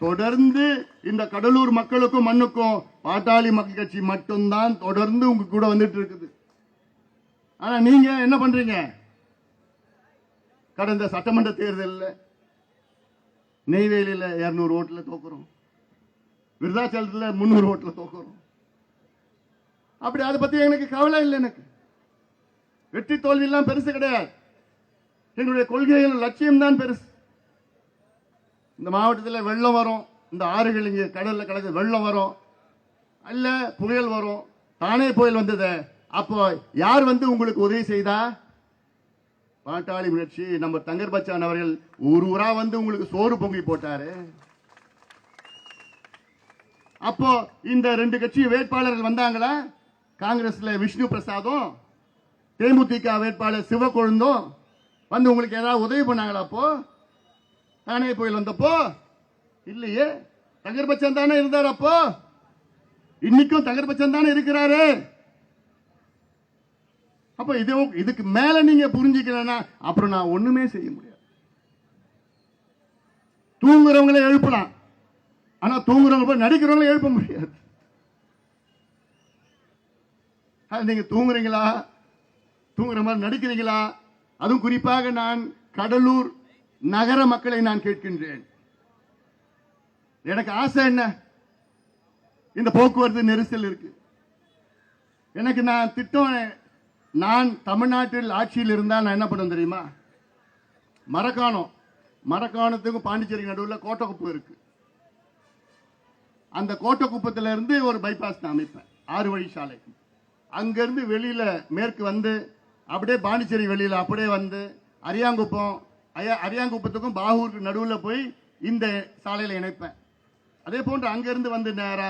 S1: தொடர்ந்து இந்த கடலூர் மக்களுக்கும் மண்ணுக்கும் பாட்டாளி மக்கள் கட்சி மட்டும்தான் தொடர்ந்து உங்க கூட வந்துட்டு இருக்குது. ஆனா நீங்க என்ன பண்றீங்க? கடந்த சட்டமன்ற தேர்தலில் நெய்வேலியில் 200 ஓட்டுல தோக்குறோம், விருதாச்சலத்தில் 300 ஓட்டுல தோக்குறோம். அப்படி அதை பத்தி எனக்கு கவலை இல்லை. எனக்கு வெற்றி தோல்வி எல்லாம் பெருசு கிடையாது. எங்களுடைய கொள்கைகள் லட்சியம் தான் பெருசு. இந்த மாவட்டத்தில் வெள்ளம் வரும், இந்த ஆறுகள் இங்கே கடல்ல கலந்து வெள்ளம் வரும், அல்ல புயல் வரும். தானே புயல் வந்தது. அப்போ யார் வந்து உங்களுக்கு உதவி செய்தா? பாட்டாளி முயற்சி. நம்ம தங்கர் பச்சான் அவர்கள் ஊரா வந்து உங்களுக்கு சோறு பொங்கி போட்டாரு. அப்போ இந்த 2 கட்சி வேட்பாளர்கள் வந்தாங்களா? காங்கிரஸ்ல விஷ்ணு பிரசாதும், தேமுதிக வேட்பாளர் சிவக்கொழுந்தும் வந்து உங்களுக்கு ஏதாவது உதவி பண்ணாங்களா? அப்போ தானே புயல் வந்தப்போ இல்லையே. தங்கர் பச்சான் தானே இருந்தார். அப்போ இன்னைக்கும் தங்கர் பச்சான் தானே இருக்கிறாரு. அப்ப இதுக்கு மேல நீங்க புரிஞ்சுக்கலன்னா அப்புறம் நான் ஒண்ணுமே செய்ய முடியாது. தூங்குறவங்களை எழுப்பலாம், ஆனா தூங்குறவங்க நடிக்கிறவங்களை எழுப்ப முடியாது. நீங்க தூங்குறீங்களா? தூங்குற மாதிரி நடிக்கிறீங்களா? அதுவும் குறிப்பாக நான் கடலூர் நகர மக்களை நான் கேட்கின்றேன். எனக்கு ஆசை என்ன? இந்த போக்குவரத்து நெரிசல் இருக்கு. எனக்கு நான் திட்டம், நான் தமிழ்நாட்டில் ஆட்சியில் இருந்தால் நான் என்ன பண்ணுவேன் தெரியுமா? மரக்காணத்துக்கும் பாண்டிச்சேரி நடுவில் கோட்டக்குப்பம் இருக்கு. அந்த கோட்டக்குப்பத்தில் இருந்து ஒரு பைபாஸ் நான் அமைப்பேன், 6 வழி சாலை. அங்கிருந்து வெளியில மேற்கு வந்து அப்படியே பாண்டிச்சேரி வெளியில அப்படியே வந்து அரியாங்குப்பத்துக்கும் பாகூருக்கு நடுவில் போய் இந்த சாலையில இணைப்பேன். அதே போன்று அங்கிருந்து வந்து நேரா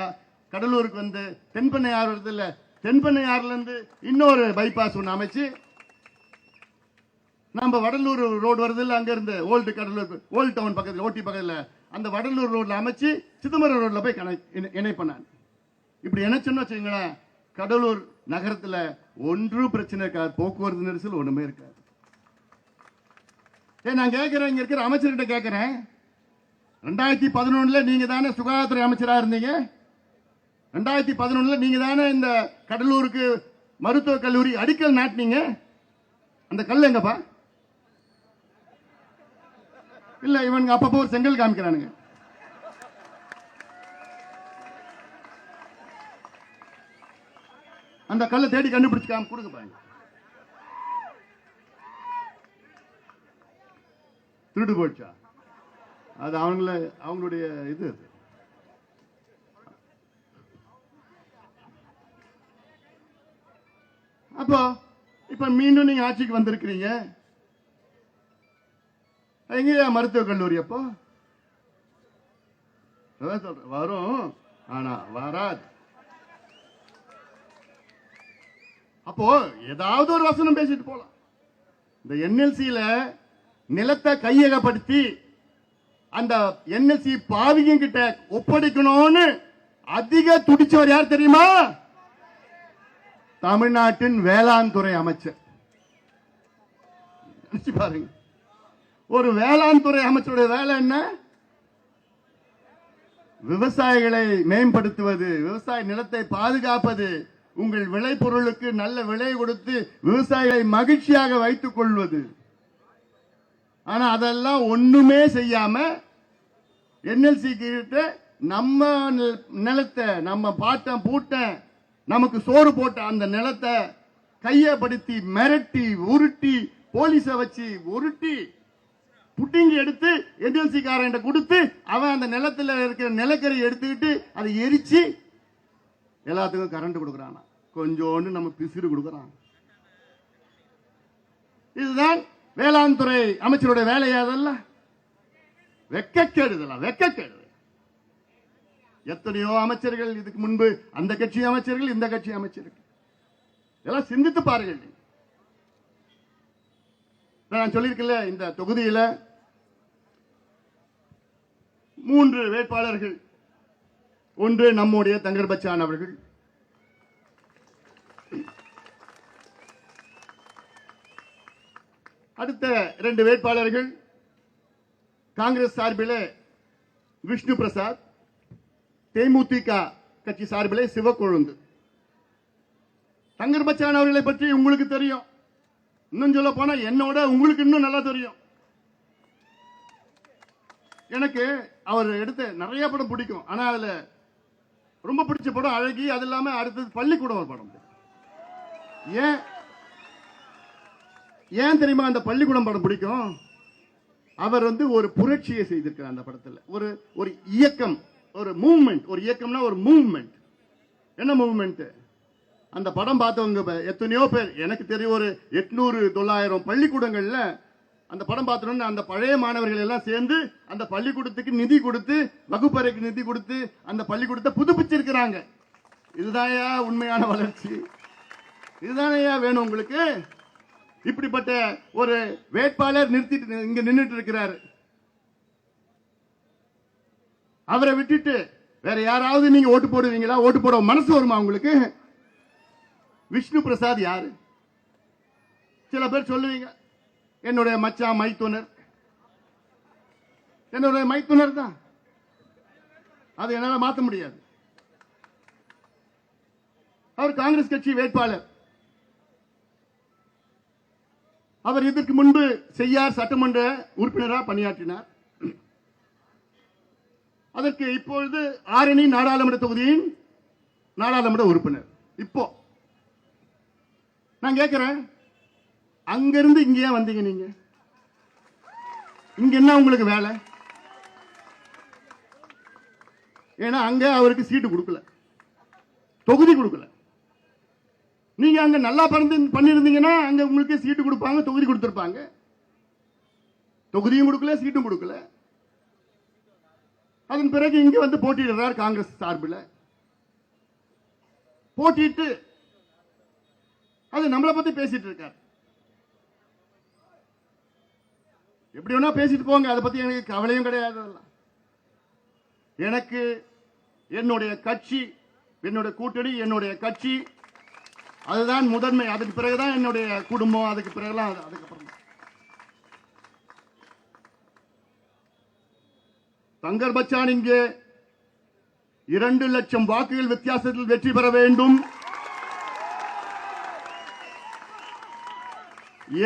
S1: கடலூருக்கு வந்து தென்பெண்ணையாறு வருது இல்ல, தென்பெண்ணையாறுல இருந்து இன்னொரு பைபாஸ் ஒன்று அமைச்சு நம்ம வடலூர் ரோடு வருது இல்ல, அங்க இருந்து ஓல்டு கடலூர் ஓல்டு டவுன் பக்கத்தில் ஓட்டி பக்கத்தில் அந்த வடலூர் ரோட்ல அமைச்சு சிதம்பரம் ரோட்ல போய் இணைப்பேன். இப்படி இணைச்சுன்னு வச்சுங்களேன், கடலூர் நகரத்துல ஒன்றும் பிரச்சனை இருக்காது, போக்குவரத்து நெரிசல் ஒண்ணுமே இருக்காது. நான் கேட்கிறேன், இங்க இருக்கிற அமைச்சர்கிட்ட கேட்கிறேன், 2011 நீங்க தானே சுகாதாரத்துறை அமைச்சரா இருந்தீங்க, 2011 நீங்க தானே இந்த கடலூருக்கு மருத்துவக் கல்லூரி அடிக்கல் நாட்டினீங்க, அந்த கல் எங்கப்பா? இல்ல இவனுங்க அப்பப்போ ஒரு செங்கல் காமிக்கிறானுங்க. அந்த கல்லை தேடி கண்டுபிடிச்சு கொடுக்க பாருங்க. திருடு போச்சா? அது அவங்களுடைய இது. அப்போ இப்ப மீண்டும் நீங்க ஆட்சிக்கு வந்திருக்கிறீங்க, எங்கயா மருத்துவக் கல்லூரி? அப்போ வரும், ஆனா வராது. அப்போ ஏதாவது ஒரு வசனம் பேசிட்டு போலாம். இந்த என்எல்சியில நிலத்தை கையகப்படுத்தி அந்த என்எல்சி பாவிங்க கிட்ட ஒப்படைக்கணும்னு அதிக துடிச்சவர் யார் தெரியுமா? தமிழ்நாட்டின் வேளாண் துறை அமைச்சர். பாருங்க, ஒரு வேளாண் துறை அமைச்சருடைய வேலை என்ன? விவசாயிகளை மேம்படுத்துவது, விவசாய நிலத்தை பாதுகாப்பது, உங்கள் விளைபொருளுக்கு நல்ல விலை கொடுத்து விவசாயிகளை மகிழ்ச்சியாக வைத்துக் கொள்வது. ஆனா அதெல்லாம் ஒண்ணுமே செய்யாம என்எல்சி கிட்ட நம்ம நிலத்தை, நம்ம பாட்டம் பூட்டன் நமக்கு சோறு போட்ட அந்த நிலத்தை கையப்படுத்தி மிரட்டி உருட்டி போலீஸ வச்சு உருட்டி புட்டிங்கி எடுத்து என்எல்சி காரன் கொடுத்து அவன் அந்த நிலத்துல இருக்கிற நிலக்கரி எடுத்துக்கிட்டு அதை எரிச்சு எல்லாத்துக்கும் கரண்ட் கொடுக்கறான், கொஞ்சோண்டு நம்ம பிசிறு கொடுக்கறான். இதுதான் வேளாண் துறை அமைச்சருடைய வேலையா? அதெல்லாம் வெக்கக்கேடு, இதெல்லாம் வெக்கக்கேடு. எத்தனையோ அமைச்சர்கள் இதுக்கு முன்பு, அந்த கட்சி அமைச்சர்கள், இந்த கட்சி அமைச்சர்கள், இதெல்லாம் சிந்தித்து பாருங்கள். நான் சொல்லியிருக்கல, இந்த தொகுதியில் 3 வேட்பாளர்கள். ஒன்று நம்முடைய தங்கர் பச்சான் அவர்கள், அடுத்த 2 வேட்பாளர்கள் காங்கிரஸ் சார்பிலே விஷ்ணு பிரசாத், தேமுதிக கட்சி சார்பிலே சிவக்கொழுந்து. தங்கர் பச்சான் அவர்களை பற்றி உங்களுக்கு தெரியும், இன்னும் சொல்ல போனா என்னோட உங்களுக்கு இன்னும் நல்லா தெரியும். எனக்கு அவர் எடுத்த நிறைய படம் பிடிக்கும், ஆனா அதுல ரொம்ப பிடிச்ச படம் அழகி, அது இல்லாம அடுத்தது பள்ளிக்கூடம் ஒரு படம். ஏன் தெரியுமா அந்த பள்ளிக்கூடம் படம் பிடிக்கும்? அவர் ஒரு புரட்சியை செய்திருக்கிறார் அந்த படத்தில். ஒரு இயக்கம், ஒரு மூவ்மெண்ட். ஒரு இயக்கம்னா ஒரு மூவ்மெண்ட். என்ன மூவ்மெண்ட்? அந்த படம் பார்த்தவங்க எத்தனையோ பேர், எனக்கு தெரியும் ஒரு 800-900 பள்ளிக்கூடங்கள்ல அந்த படம் பார்த்தோன்னு அந்த பழைய மாணவர்கள் எல்லாம் சேர்ந்து அந்த பள்ளிக்கூடத்துக்கு நிதி கொடுத்து, வகுப்பறைக்கு நிதி கொடுத்து அந்த பள்ளிக்கூடத்தை புதுப்பிச்சிருக்கிறாங்க. இதுதாயா உண்மையான வளர்ச்சி? இதுதானையா வேணும் உங்களுக்கு? இப்படிப்பட்ட ஒரு வேட்பாளர் நிறுத்திட்டு இங்க நின்றுட்டு இருக்கிறார். அவரை விட்டுட்டு வேற யாராவது நீங்க ஓட்டு போடுவீங்களா? ஓட்டு போட மனசு வருமா உங்களுக்கு? விஷ்ணு பிரசாத் யாரு? சில பேர் சொல்லுவீங்க, என்னுடைய மச்சான் மைத்துனர். என்னுடைய மைத்துனர் தான், அது என்னால மாற்ற முடியாது. அவர் காங்கிரஸ் கட்சி வேட்பாளர். அவர் இதற்கு முன்பு செய்யார் சட்டமன்ற உறுப்பினராக பணியாற்றினார். அதற்கு இப்பொழுது ஆரணி நாடாளுமன்ற தொகுதியின் நாடாளுமன்ற உறுப்பினர். இப்போ நான் கேட்கிறேன், அங்கிருந்து இங்க ஏன் வந்தீங்க? நீங்க இங்க என்ன உங்களுக்கு வேலை? ஏன்னா அங்க அவருக்கு சீட்டு கொடுக்கல, தொகுதி கொடுக்கல. நீங்க அங்க நல்லா பண்ணிருந்தீங்கன்னா அங்க உங்களுக்கு சீட்டு கொடுப்பாங்க, தொகுதி கொடுத்திருப்பாங்க. தொகுதியும் கொடுக்கல, சீட்டும் கொடுக்கல. அதன் பிறகு இங்க போட்டியிடுறார் காங்கிரஸ் சார்பில். போட்டிட்டு அது நம்மளை பத்தி பேசிட்டு இருக்கார். எப்படி வேணா பேசிட்டு போங்க, அதை பத்தி எனக்கு கவலையும் கிடையாது. எனக்கு என்னுடைய கட்சி, என்னுடைய கூட்டணி, என்னுடைய கட்சி அதுதான் முதன்மை. அதுக்கு பிறகுதான் என்னுடைய குடும்பம், அதுக்கு பிறகுலாம் அதுக்கப்புறம். தங்கர் பச்சான் இங்கே 2 லட்சம் வாக்குகள் வித்தியாசத்தில் வெற்றி பெற வேண்டும்.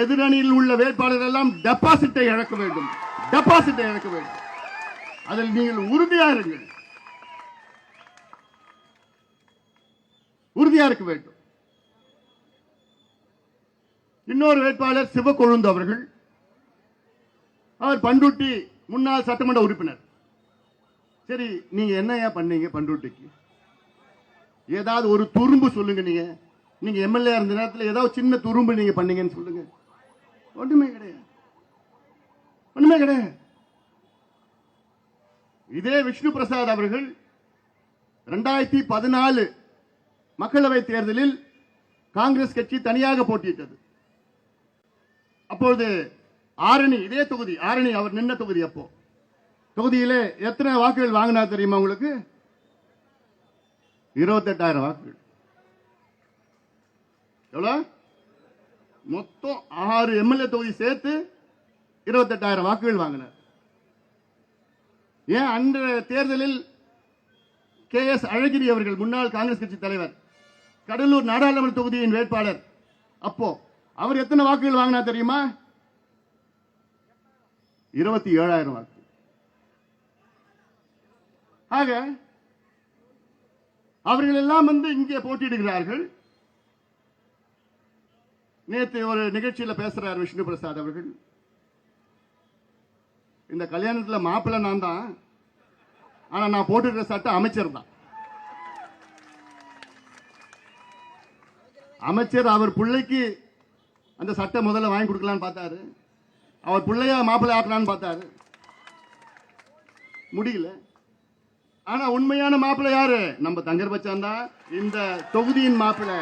S1: எதிரணியில் உள்ள வேட்பாளர்கள் எல்லாம் டெபாசிட்டை இழக்க வேண்டும், டெபாசிட்டை இழக்க வேண்டும். அதில் நீங்கள் உறுதியா இருங்கள், உறுதியா இருக்க வேண்டும். இன்னொரு வேட்பாளர் சிவக்கொழுந்து அவர்கள், அவர் பண்ருட்டி முன்னாள் சட்டமன்ற உறுப்பினர். சரி, நீங்க என்ன பண்ணீங்க பண்ருட்டிக்கு? ஏதாவது ஒரு துரும்பு சொல்லுங்க. நீங்க எம்எல்ஏ இருந்த நேரத்தில் ஏதாவது சின்ன துரும்பு நீங்க பண்ணீங்கன்னு சொல்லுங்க. ஒண்ணுமே கிடையாது, ஒண்ணுமே கிடையாது. இதே விஷ்ணு பிரசாத் அவர்கள் 2014 மக்களவை தேர்தலில் காங்கிரஸ் கட்சி தனியாக போட்டியிட்டது. அப்பொழுது ஆரணி, இதே தொகுதி ஆரணி, அவர் நின்ன தொகுதி. அப்போ தொகுதியிலே எத்தனை வாக்குகள் வாங்கினா தெரியுமா உங்களுக்கு? 28,000 வாக்குகள். எவ்வளவு? மொத்தம் 6 எம்எல்ஏ தொகுதி சேர்த்து 28,000 வாக்குகள் வாங்கினார். ஏன் அந்த தேர்தலில் KS அழகிரி அவர்கள், முன்னாள் காங்கிரஸ் கட்சி தலைவர், கடலூர் நாடாளுமன்ற தொகுதியின் வேட்பாளர், அப்போ அவர் எத்தனை வாக்குகள் வாங்கினா தெரியுமா? 27,000 வாக்கு. ஆக அவர்கள் எல்லாம் இங்கே போட்டியிடுகிறார்கள். நேற்று ஒரு நிகழ்ச்சியில் பேசுறார் விஷ்ணு பிரசாத் அவர்கள், இந்த கல்யாணத்தில் மாப்பிள்ளை நான் தான், ஆனா நான் போட்டிருக்கிற சட்டம் அமைச்சர் தான். அமைச்சர் அவர் பிள்ளைக்கு அந்த சட்டம் முதல்ல வாங்கி கொடுக்கலான்னு பார்த்தாரு. அவர் பிள்ளைய மாப்பிள்ளை ஆக்கலான்னு பார்த்தாரு, முடியல. ஆனா உண்மையான மாப்பிள்ளை யாரு? நம்ம தங்கர் பச்சான் தான், இந்த தொகுதியின் மாப்பிள்ளை.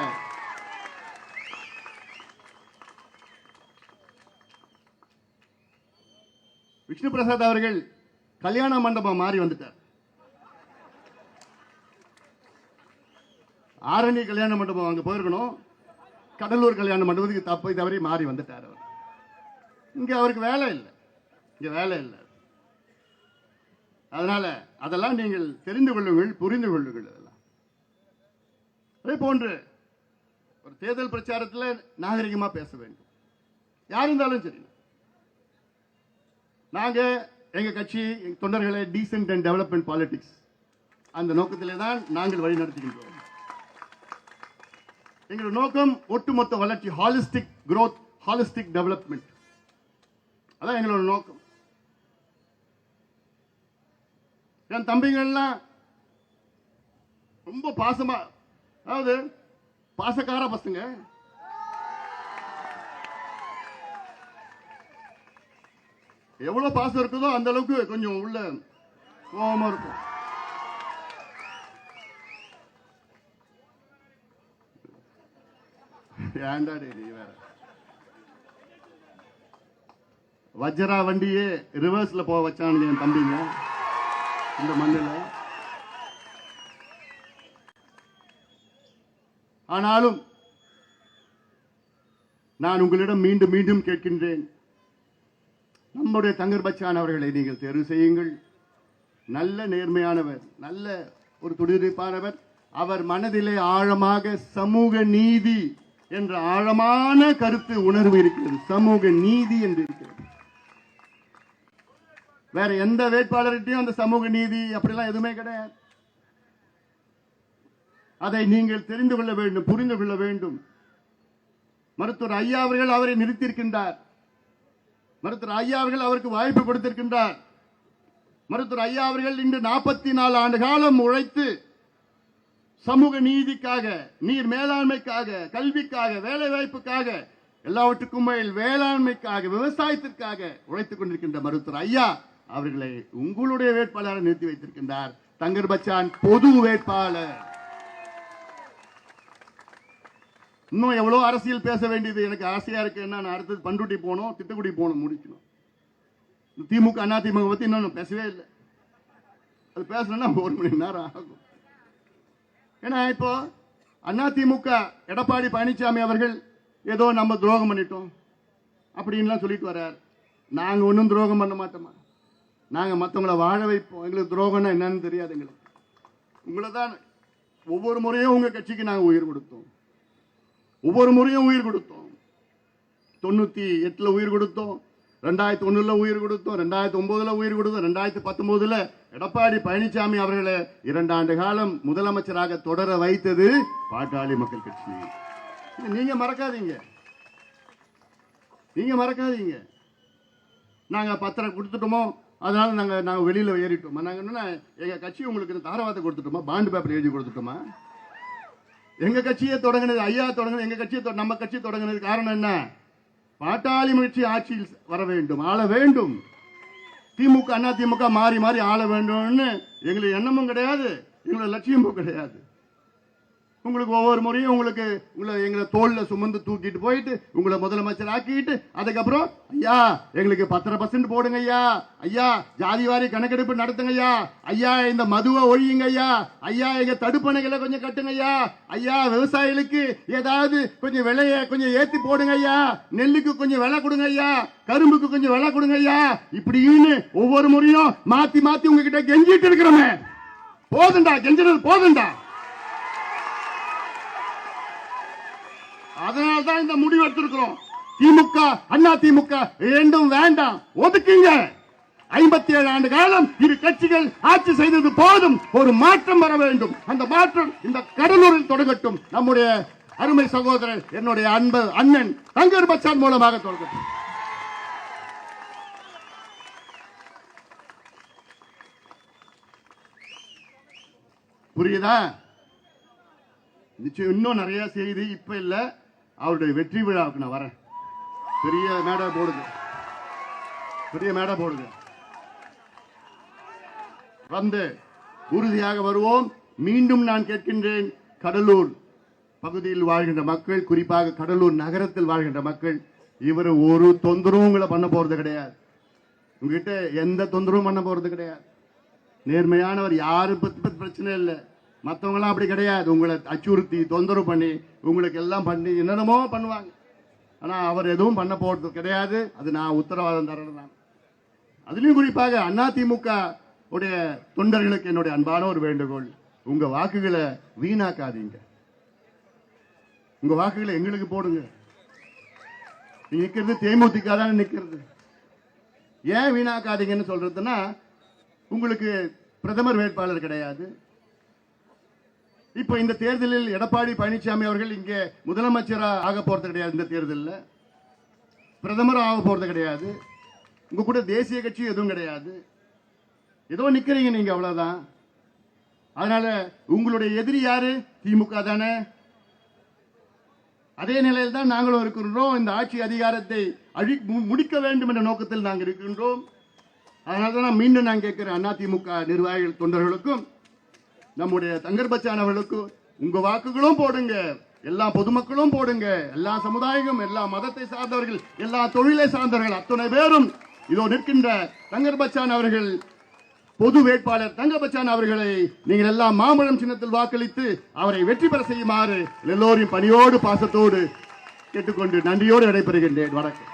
S1: விஷ்ணு பிரசாத் அவர்கள் கல்யாண மண்டபம் மாறி வந்துட்டார். ஆரணி கல்யாண மண்டபம் அங்க போயிருக்கணும், கடலூர் கல்யாண மண்டபத்துக்கு தப்பை தவறி மாறி வந்துட்டார் அவர். இங்க அவருக்கு வேலை இல்லை, இங்க வேலை இல்லை. அதனால அதெல்லாம் நீங்கள் தெரிந்து கொள்ளுங்கள், புரிந்து கொள்ளுங்கள். அதெல்லாம் அதே போன்று ஒரு தேர்தல் பிரச்சாரத்தில் நாகரிகமா பேச வேண்டும், யார் இருந்தாலும் சரி. நாங்க எங்க கட்சி, எங்க தொண்டர்களை டீசென்ட் அண்ட் டெவலப்மெண்ட் பாலிடிக்ஸ், அந்த நோக்கத்திலே தான் நாங்கள் வழி நடத்துகின்றோம். எங்களுடைய நோக்கம் ஒட்டுமொத்த வளர்ச்சி, ஹாலிஸ்டிக் growth, ஹாலிஸ்டிக் டெவலப்மெண்ட், அதான் எங்களோட நோக்கம். என் தம்பிகள்லாம் ரொம்ப பாசமா, அதாவது பாசக்கார பசங்க. எவ்வளவு பாசம் இருக்குதோ அந்த அளவுக்கு கொஞ்சம் உள்ள கோபமா இருக்கும். ஏண்டா நீ வேற, வஜ்ரா வண்டியே ரிவர்ஸ்ல போக வச்சானுங்க என் தம்பிங்க இந்த மண்ணில். ஆனாலும் நான் உங்களிடம் மீண்டும் மீண்டும் கேட்கின்றேன், நம்முடைய தங்கர் பச்சான் அவர்களை நீங்கள் தேர்வு செய்யுங்கள். நல்ல நேர்மையானவர், நல்ல ஒரு துடிதுடிப்பானவர். அவர் மனதிலே ஆழமாக சமூக நீதி என்ற ஆழமான கருத்து உணர்வு இருக்கிறது. சமூக நீதி என்று இருக்கிறது. வேற எந்த வேட்பாளர்கிட்டையும் அந்த சமூக நீதி அப்படிலாம் எதுவுமே கிடையாது. அதை நீங்கள் தெரிந்து கொள்ள வேண்டும், புரிந்து கொள்ள வேண்டும். மருத்துவர் ஐயா அவர்கள் அவரை நிறுத்தியிருக்கின்றார். மருத்துவர் ஐயா அவர்கள் அவருக்கு வாய்ப்பு கொடுத்திருக்கின்றார். மருத்துவர் ஐயா அவர்கள் இன்று 44 ஆண்டு காலம் உழைத்து சமூக நீதிக்காக, நீர் மேலாண்மைக்காக, கல்விக்காக, வேலை வாய்ப்புக்காக, எல்லாவற்றுக்கும் மேல் வேளாண்மைக்காக, விவசாயத்திற்காக உழைத்துக் கொண்டிருக்கின்ற மருத்துவர் ஐயா அவர்களை உங்களுடைய வேட்பாளரை நிறுத்தி வைத்திருக்கின்றார். தங்கர் பச்சான் பொது வேட்பாளர். இன்னும் எவ்வளவு அரசியல் பேச வேண்டியது எனக்கு ஆசையா இருக்கு. என்ன நான் அடுத்தது பண்ருட்டி போகணும், திட்டுக்குடி போகணும், முடிக்கணும். திமுக அண்ணா திமுக பத்தி இன்னும் பேசவே இல்லை. அது பேசணும்னா 1 மணி நேரம் ஆகும். ஏன்னா இப்போ அண்ணா திமுக எடப்பாடி பழனிசாமி அவர்கள் ஏதோ நம்ம துரோகம் பண்ணிட்டோம் அப்படின்லாம் சொல்லிட்டு வர்றார். நாங்க ஒன்றும் துரோகம் பண்ண மாட்டோமா? நாங்க மற்றவங்களை வாழ வைப்போம். எங்களுக்கு துரோகம்னா என்னன்னு தெரியாது. எங்களுக்கு உங்களை தான் ஒவ்வொரு முறையும் உங்க கட்சிக்கு நாங்கள் உயிர் கொடுத்தோம். ஒவ்வொரு முறையும் உயிர் கொடுத்தோம். 98 உயிர் கொடுத்தோம், 2001 உயிர் கொடுத்தோம், 2009 உயிர் கொடுத்தோம், 2019 எடப்பாடி பழனிசாமி அவர்களை 2 ஆண்டு காலம் முதலமைச்சராக தொடர வைத்தது பாட்டாளி மக்கள் கட்சி. நீங்க மறக்காதீங்க, நீங்க மறக்காதீங்க. நாங்க பத்திரம் கொடுத்துட்டோமோ, அதனால நாங்க வெளியில ஏறிட்டோமா? நாங்க என்ன எங்க கட்சி உங்களுக்கு தாரவாதத்தை கொடுத்துட்டோமா? பாண்டு பேப்பர் எழுதி கொடுத்துட்டோமா? எங்க கட்சியை தொடங்கினது ஐயா தொடங்கினது, எங்க கட்சியை நம்ம கட்சி தொடங்கினது காரணம் என்ன? பாட்டாளி கட்சி ஆட்சியில் வர வேண்டும், ஆள வேண்டும். திமுக அண்ணா திமுக மாறி மாறி ஆள வேண்டும்னு எங்களுக்கு எண்ணமும் கிடையாது, எங்களோட லட்சியமும் கிடையாது. உங்களுக்கு ஒவ்வொரு முறையும் உங்களுக்கு எங்களை தோல்ல சுமந்து தூக்கிட்டு போயிட்டு உங்களை முதலமைச்சர் ஆக்கிட்டு அதுக்கப்புறம் ஐயா எங்களுக்கு 10% போடுங்க ஐயா, ஐயா ஜாதிவாரி கணக்கெடுப்பு நடத்துங்க ஐயா, ஐயா இந்த மதுவை ஒழியுங்க ஐயா, ஐயா எங்க தடுப்பணைகளை கொஞ்சம் கட்டுங்க ஐயா, ஐயா விவசாயிகளுக்கு ஏதாவது கொஞ்சம் விலையை கொஞ்சம் ஏத்தி போடுங்க ஐயா, நெல்லுக்கு கொஞ்சம் விலை கொடுங்க ஐயா, கரும்புக்கு கொஞ்சம் விலை கொடுங்க ஐயா, இப்படின்னு ஒவ்வொரு முறையும் மாத்தி மாத்தி உங்ககிட்ட கெஞ்சிட்டு இருக்கிறோமே. போதுண்டா, கெஞ்சினது போதுண்டா. அதனால்தான் இந்த முடிவு எடுத்திருக்கிறோம். திமுக அண்ணா திமுக இரண்டும் வேண்டாம், ஒதுக்குங்க. 57 ஆண்டு காலம் இரு கட்சிகள் ஆட்சி செய்தது போதும், ஒரு மாற்றம் வர வேண்டும். அந்த மாற்றம் இந்த கடலூரில் தொடங்கட்டும். நம்முடைய அருமை சகோதரர் என்னுடைய அன்பு அண்ணன் தங்கர் பச்சான் மூலமாக தொடங்கட்டும். புரியுதா? நிச்சயம் இன்னும் நிறைய செய்தி இப்ப இல்ல, அவருடைய வெற்றி விழாவுக்கு நான் வரேன். பெரிய மேடை போடுங்க, பெரிய மேடை போடுங்க. வந்து உறுதியாக வருவோம். மீண்டும் நான் கேட்கின்றேன், கடலூர் பகுதியில் வாழ்கின்ற மக்கள், குறிப்பாக கடலூர் நகரத்தில் வாழ்கின்ற மக்கள், இவர் ஒரு தொந்தரவும் உங்களை பண்ண போறது கிடையாது. உங்ககிட்ட எந்த தொந்தரவும் பண்ண போறது கிடையாது. நேர்மையானவர், யாரு பத்தி பிரச்சனை இல்லை. மற்றவங்களாம் அப்படி கிடையாது. உங்களை அச்சுறுத்தி தொந்தரவு பண்ணி உங்களுக்கு எல்லாம் பண்ணி என்னென்னமோ பண்ணுவாங்க. ஆனா அவர் எதுவும் பண்ண போறது கிடையாது. அது நான் உத்தரவாதம் தரணும். அதுலயும் குறிப்பாக அதிமுக உடைய தொண்டர்களுக்கு என்னுடைய அன்பான ஒரு வேண்டுகோள், உங்க வாக்குகளை வீணாக்காதீங்க. உங்க வாக்குகளை எங்களுக்கு போடுங்க. நீங்க நிக்கிறது தேமுதிக தானே நிக்கிறது. ஏன் வீணாக்காதீங்கன்னு சொல்றதுன்னா, உங்களுக்கு பிரதமர் வேட்பாளர் கிடையாது. இப்ப இந்த தேர்தலில் எடப்பாடி பழனிசாமி அவர்கள் இங்கே முதலமைச்சராக ஆக போறது கிடையாது. இந்த தேர்தலில் பிரதமர் ஆக போறது கிடையாது. உங்க கூட தேசிய கட்சி எதுவும் கிடையாது. ஏதோ நிக்கிறீங்க நீங்க, அவ்வளவுதான். அதனால உங்களுடைய எதிரி யாரு? திமுக தானே. அதே நிலையில் தான் நாங்களும் இருக்கின்றோம். இந்த ஆட்சி அதிகாரத்தை முடிக்க வேண்டும் என்ற நோக்கத்தில் நாங்கள் இருக்கின்றோம். அதனால தான் மீண்டும் நான் கேட்கிறேன், அதிமுக நிர்வாகிகள் தொண்டர்களுக்கும் நம்முடைய தங்கர் பச்சான் அவர்களுக்கும், உங்க வாக்குகளும் போடுங்க, எல்லா பொதுமக்களும் போடுங்க, எல்லா சமுதாயம், எல்லா மதத்தை சார்ந்தவர்கள், எல்லா தொழிலை சார்ந்தவர்கள் அத்தனை பேரும் இதோ நிற்கின்ற தங்கர் பச்சான் அவர்கள் பொது வேட்பாளர் தங்கர் பச்சான் அவர்களை நீங்கள் எல்லாம் மாம்பழம் சின்னத்தில் வாக்களித்து அவரை வெற்றி பெற செய்யுமாறு எல்லோரையும் பணியோடு பாசத்தோடு கேட்டுக்கொண்டு நன்றியோடு விடைபெறுகின்றேன். வணக்கம்.